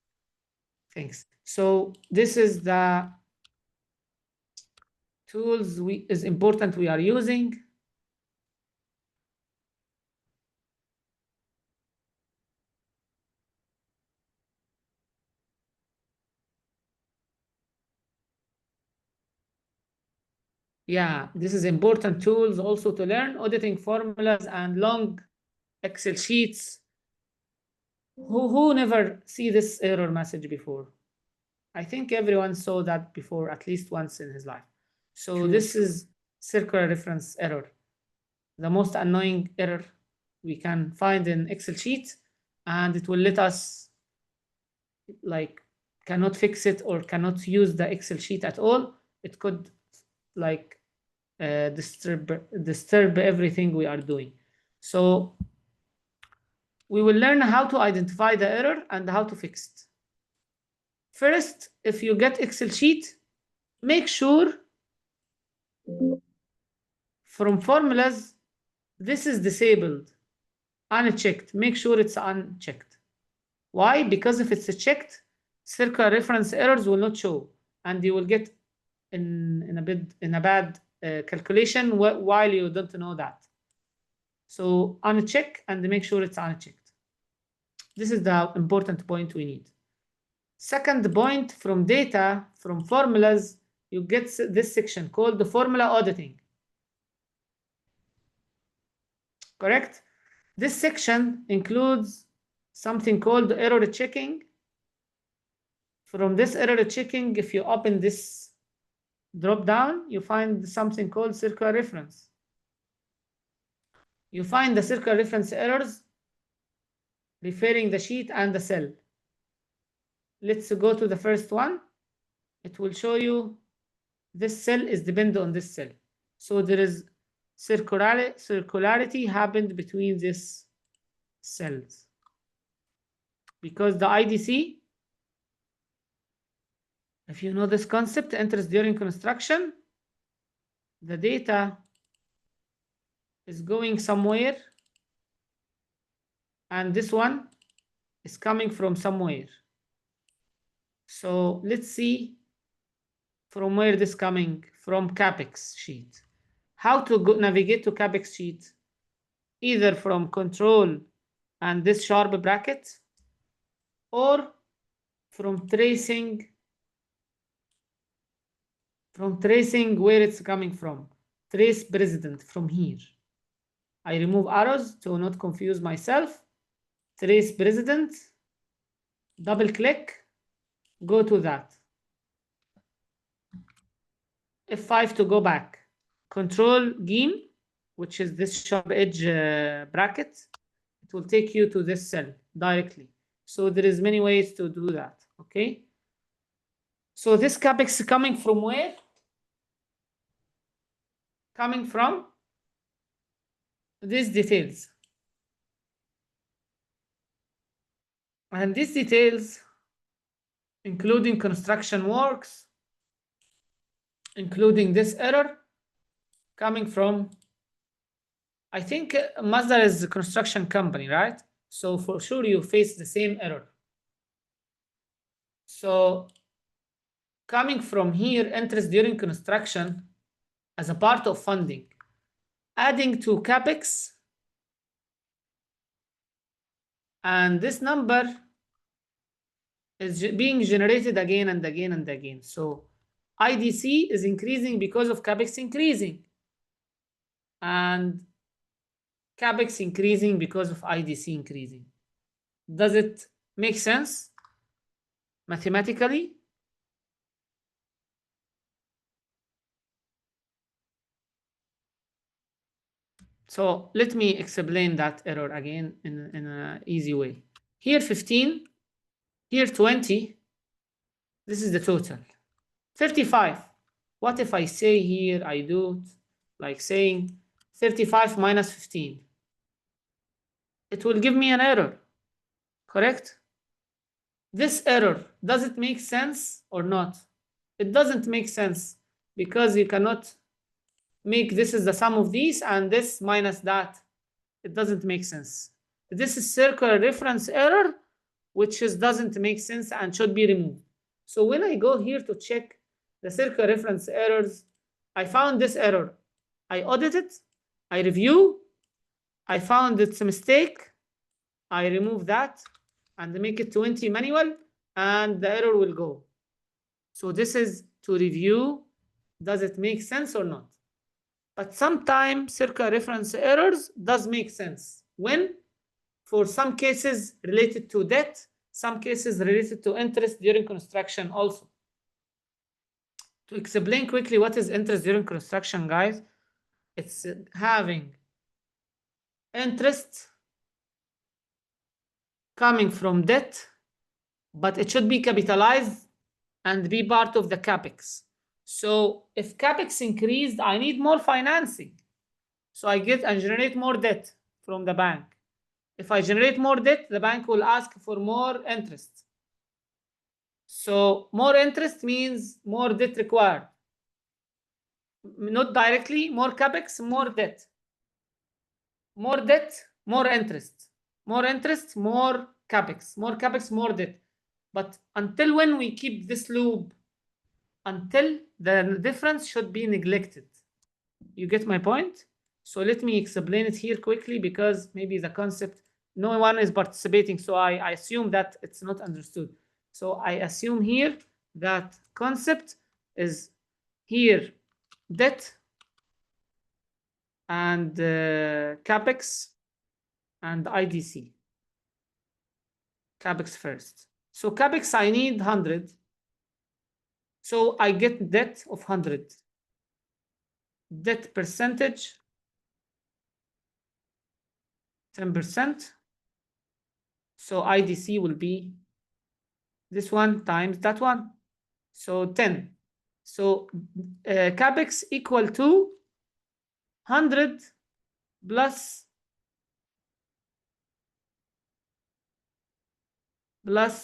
Speaker 1: Thanks. So this is the tools is important we are using. Yeah, this is important tools also to learn auditing formulas and long Excel sheets. Who never see this error message before? I think everyone saw that before at least once in his life. So
Speaker 2: Sure.
Speaker 1: This is circular reference error. The most annoying error we can find in Excel sheet, and it will let us like cannot fix it or cannot use the Excel sheet at all. It could like disturb everything we are doing. So we will learn how to identify the error and how to fix it. First, if you get Excel sheet, make sure from formulas, this is disabled, unchecked. Make sure it's unchecked. Why? Because if it's checked, circular reference errors will not show, and you will get in a bad calculation while you don't know that. So uncheck and make sure it's unchecked. This is the important point we need. Second point, from data, from formulas, you get this section called the formula auditing. Correct? This section includes something called error checking. From this error checking, if you open this drop down, you find something called circular reference. You find the circular reference errors referring the sheet and the cell. Let's go to the first one. It will show you this cell is dependent on this cell. So there is circularity happened between these cells. Because the IDC, if you know this concept, enters during construction, the data is going somewhere, and this one is coming from somewhere. So let's see from where this coming from. CAPEX sheet. How to navigate to CAPEX sheet? Either from control and this sharp bracket, or from tracing where it's coming from. Trace precedent from here. I remove arrows to not confuse myself. Trace precedent, double click, go to that. F5 to go back. Control GIM, which is this sharp edge bracket. It will take you to this cell directly. So there is many ways to do that, okay? So this CAPEX coming from where? Coming from these details. And these details, including construction works, including this error, coming from, I think Mazda is a construction company, right? So for sure you face the same error. So coming from here, interest during construction as a part of funding, adding to CAPEX, and this number is being generated again and again and again. So IDC is increasing because of CAPEX increasing, and CAPEX increasing because of IDC increasing. Does it make sense mathematically? So let me explain that error again in an easy way. Here 15, here 20, this is the total. 35, what if I say here, I do like saying 35 minus 15? It will give me an error, correct? This error, does it make sense or not? It doesn't make sense, because you cannot make this is the sum of these and this minus that. It doesn't make sense. This is circular reference error, which doesn't make sense and should be removed. So when I go here to check the circular reference errors, I found this error. I audit it, I review, I found it's a mistake, I remove that and make it 20 manual, and the error will go. So this is to review, does it make sense or not? But sometimes circular reference errors does make sense. When? For some cases related to debt, some cases related to interest during construction also. To explain quickly what is interest during construction, guys, it's having interest coming from debt, but it should be capitalized and be part of the CAPEX. So if CAPEX increased, I need more financing. So I get and generate more debt from the bank. If I generate more debt, the bank will ask for more interest. So more interest means more debt required. Not directly, more CAPEX, more debt. More debt, more interest. More interest, more CAPEX. More CAPEX, more debt. But until when we keep this loop, until the difference should be neglected. You get my point? So let me explain it here quickly, because maybe the concept, no one is participating, so I assume that it's not understood. So I assume here that concept is here debt and CAPEX and IDC. CAPEX first. So CAPEX I need 100. So I get debt of 100. Debt percentage 10%. So IDC will be this one times that one. So 10. So CAPEX equal to 100 plus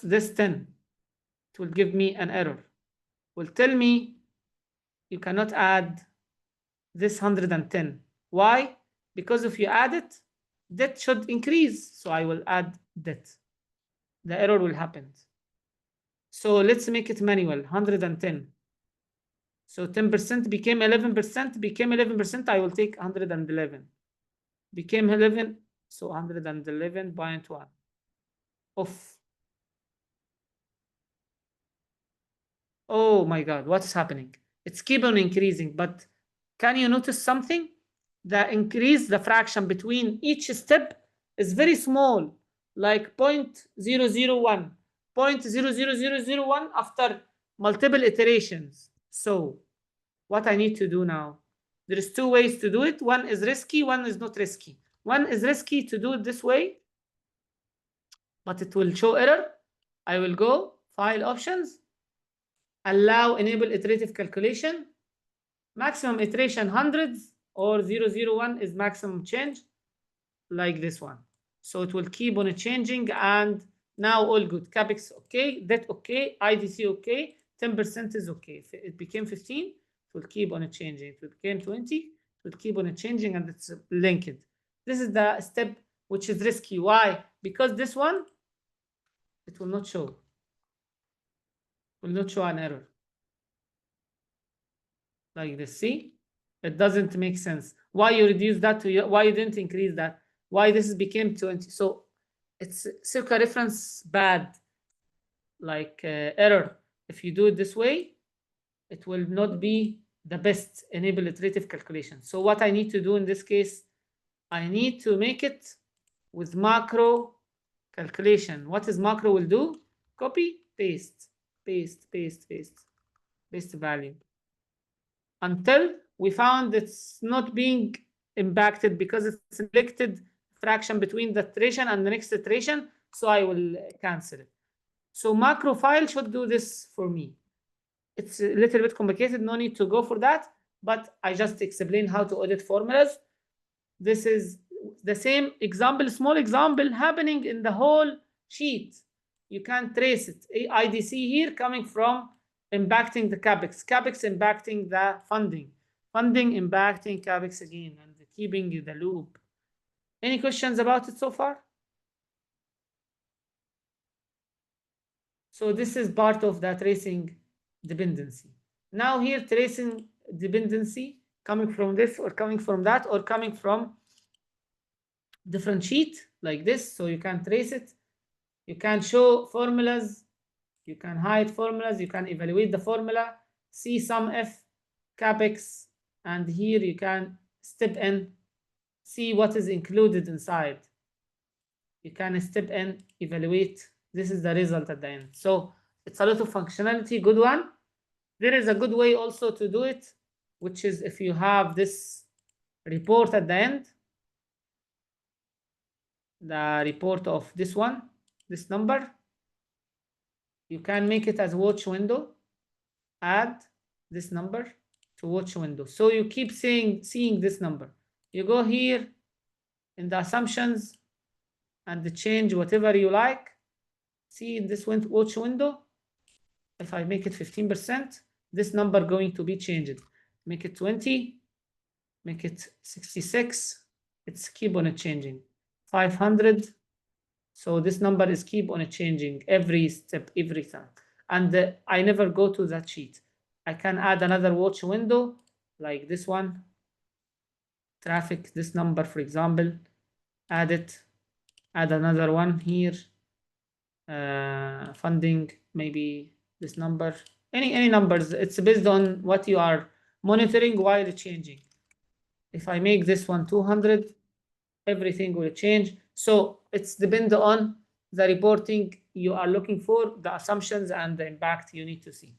Speaker 1: this 10. It will give me an error. Will tell me you cannot add this 110. Why? Because if you add it, debt should increase. So I will add debt. The error will happen. So let's make it manual. 110. So 10% became 11%, became 11%. I will take 111. Became 11. So 111.1 off. Oh my God, what's happening? It's keep on increasing, but can you notice something? The increase, the fraction between each step is very small, like 0.001, 0.00001 after multiple iterations. So what I need to do now? There's two ways to do it. One is risky, one is not risky. One is risky to do it this way, but it will show error. I will go File Options, allow enable iterative calculation, maximum iteration hundreds, or 001 is maximum change, like this one. So it will keep on changing, and now all good. CAPEX okay, debt okay, IDC okay, 10% is okay. If it became 15, it will keep on changing. If it became 20, it will keep on changing, and it's linked. This is the step which is risky. Why? Because this one, it will not show. Will not show an error. Like this, see? It doesn't make sense. Why you reduce that to, why you didn't increase that? Why this became 20? So it's circa reference bad, like error. If you do it this way, it will not be the best enable iterative calculation. So what I need to do in this case, I need to make it with macro calculation. What is macro will do? Copy, paste, paste, paste, paste, paste value. Until we found it's not being impacted because it's selected fraction between the iteration and the next iteration, so I will cancel it. So macro file should do this for me. It's a little bit complicated, no need to go for that, but I just explained how to audit formulas. This is the same example, small example happening in the whole sheet. You can trace it. IDC here coming from impacting the CAPEX, CAPEX impacting the funding, funding impacting CAPEX again, and keeping the loop. Any questions about it so far? So this is part of the tracing dependency. Now here tracing dependency coming from this or coming from that or coming from different sheet like this, so you can trace it. You can show formulas, you can hide formulas, you can evaluate the formula, see sum F, CAPEX, and here you can step in, see what is included inside. You can step in, evaluate. This is the result at the end. So it's a lot of functionality, good one. There is a good way also to do it, which is if you have this report at the end, the report of this one, this number, you can make it as watch window, add this number to watch window. So you keep seeing this number. You go here in the assumptions and change whatever you like. See in this watch window, if I make it 15%, this number going to be changed. Make it 20, make it 66, it's keep on changing. 500, so this number is keep on changing every step, every time. And I never go to that sheet. I can add another watch window like this one, traffic, this number, for example, add it, add another one here, funding, maybe this number, any numbers. It's based on what you are monitoring while changing. If I make this one 200, everything will change. So it's depend on the reporting you are looking for, the assumptions and the impact you need to see.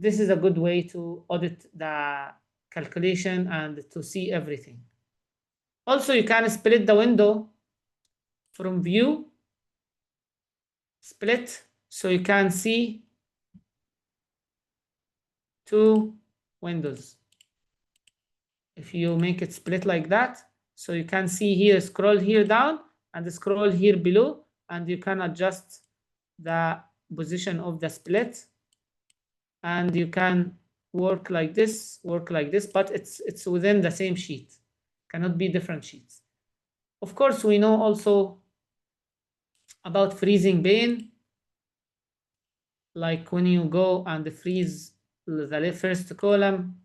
Speaker 1: this is a good way to audit the calculation and to see everything. Also, you can split the window from view, split, so you can see two windows. If you make it split like that, so you can see here, scroll here down and scroll here below, and you can adjust the position of the split, and you can work like this, but it's within the same sheet, cannot be different sheets. Of course, we know also about freezing pane, like when you go and freeze the first column,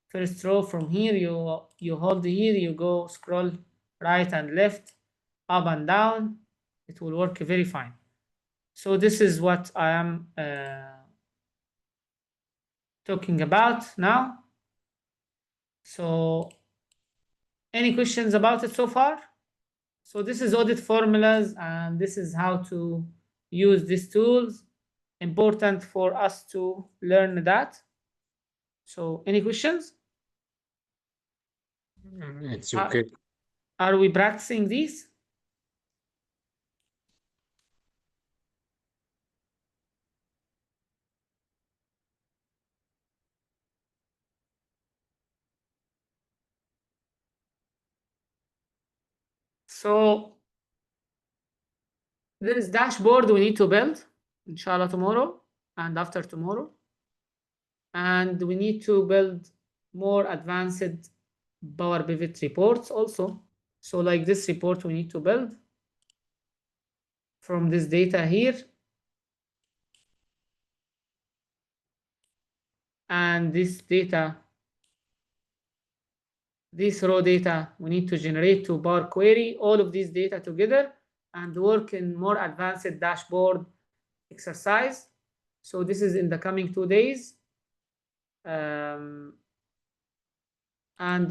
Speaker 1: first row, from here you hold here, you go scroll right and left, up and down, it will work very fine. So this is what I am talking about now. So any questions about it so far? So this is audit formulas, and this is how to use these tools. Important for us to learn that. So any questions?
Speaker 2: It's okay.
Speaker 1: Are we practicing these? So there is dashboard we need to build, inshallah, tomorrow and after tomorrow. And we need to build more advanced Power Pivot reports also. So like this report we need to build from this data here. And this data, this raw data, we need to generate to Power Query all of these data together and work in more advanced dashboard exercise. So this is in the coming 2 days. And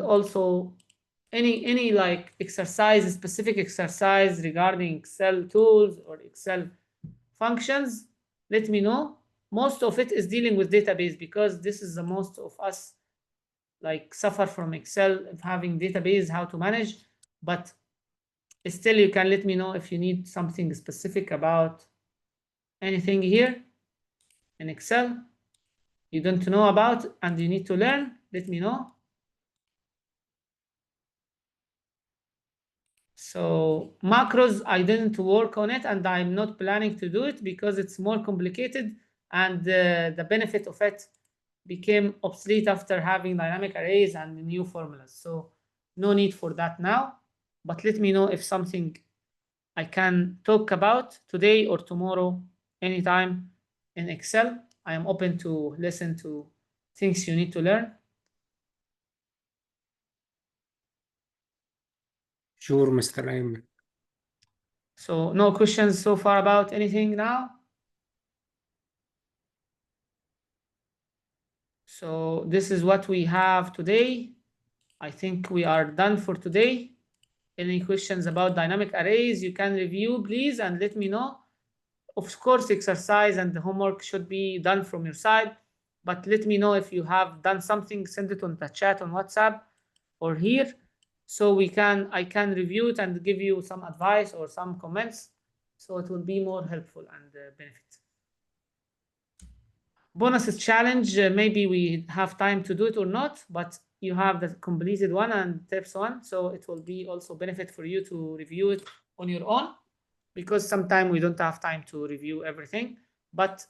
Speaker 1: also any like exercise, specific exercise regarding Excel tools or Excel functions, let me know. Most of it is dealing with database, because this is the most of us like suffer from Excel, of having database, how to manage. But still, you can let me know if you need something specific about anything here in Excel you don't know about and you need to learn. Let me know. So macros, I didn't work on it, and I'm not planning to do it because it's more complicated, and the benefit of it became obsolete after having dynamic arrays and new formulas. So no need for that now, but let me know if something I can talk about today or tomorrow, anytime in Excel. I am open to listen to things you need to learn.
Speaker 2: Sure, Mr. Ayman.
Speaker 1: So no questions so far about anything now? So this is what we have today. I think we are done for today. Any questions about dynamic arrays, you can review, please, and let me know. Of course, exercise and the homework should be done from your side, but let me know if you have done something, send it on the chat on WhatsApp or here, so I can review it and give you some advice or some comments, so it will be more helpful and benefit. Bonus challenge, maybe we have time to do it or not, but you have the completed one and tips one, so it will be also benefit for you to review it on your own, because sometimes we don't have time to review everything. But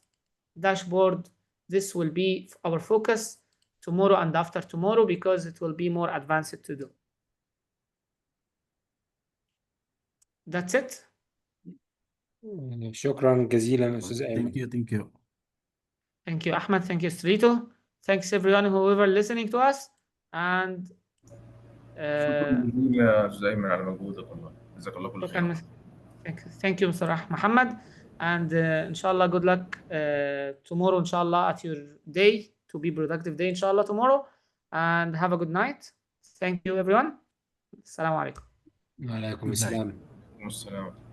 Speaker 1: dashboard, this will be our focus tomorrow and after tomorrow, because it will be more advanced to do. That's it.
Speaker 2: شكرا جزيلا أستاذ أيمن.
Speaker 3: Thank you.
Speaker 1: Thank you, Ahmed. Thank you, Strito. Thanks everyone whoever listening to us. And
Speaker 4: شكرا جزيلا يا أستاذ أيمن على مجهودك والله، جزاك الله كل خير.
Speaker 1: Thank you, Mr. Muhammad. And inshallah, good luck tomorrow, inshallah, at your day, to be productive day, inshallah, tomorrow. And have a good night. Thank you, everyone. Assalamu alaikum.
Speaker 2: وعليكم السلام.
Speaker 4: السلام.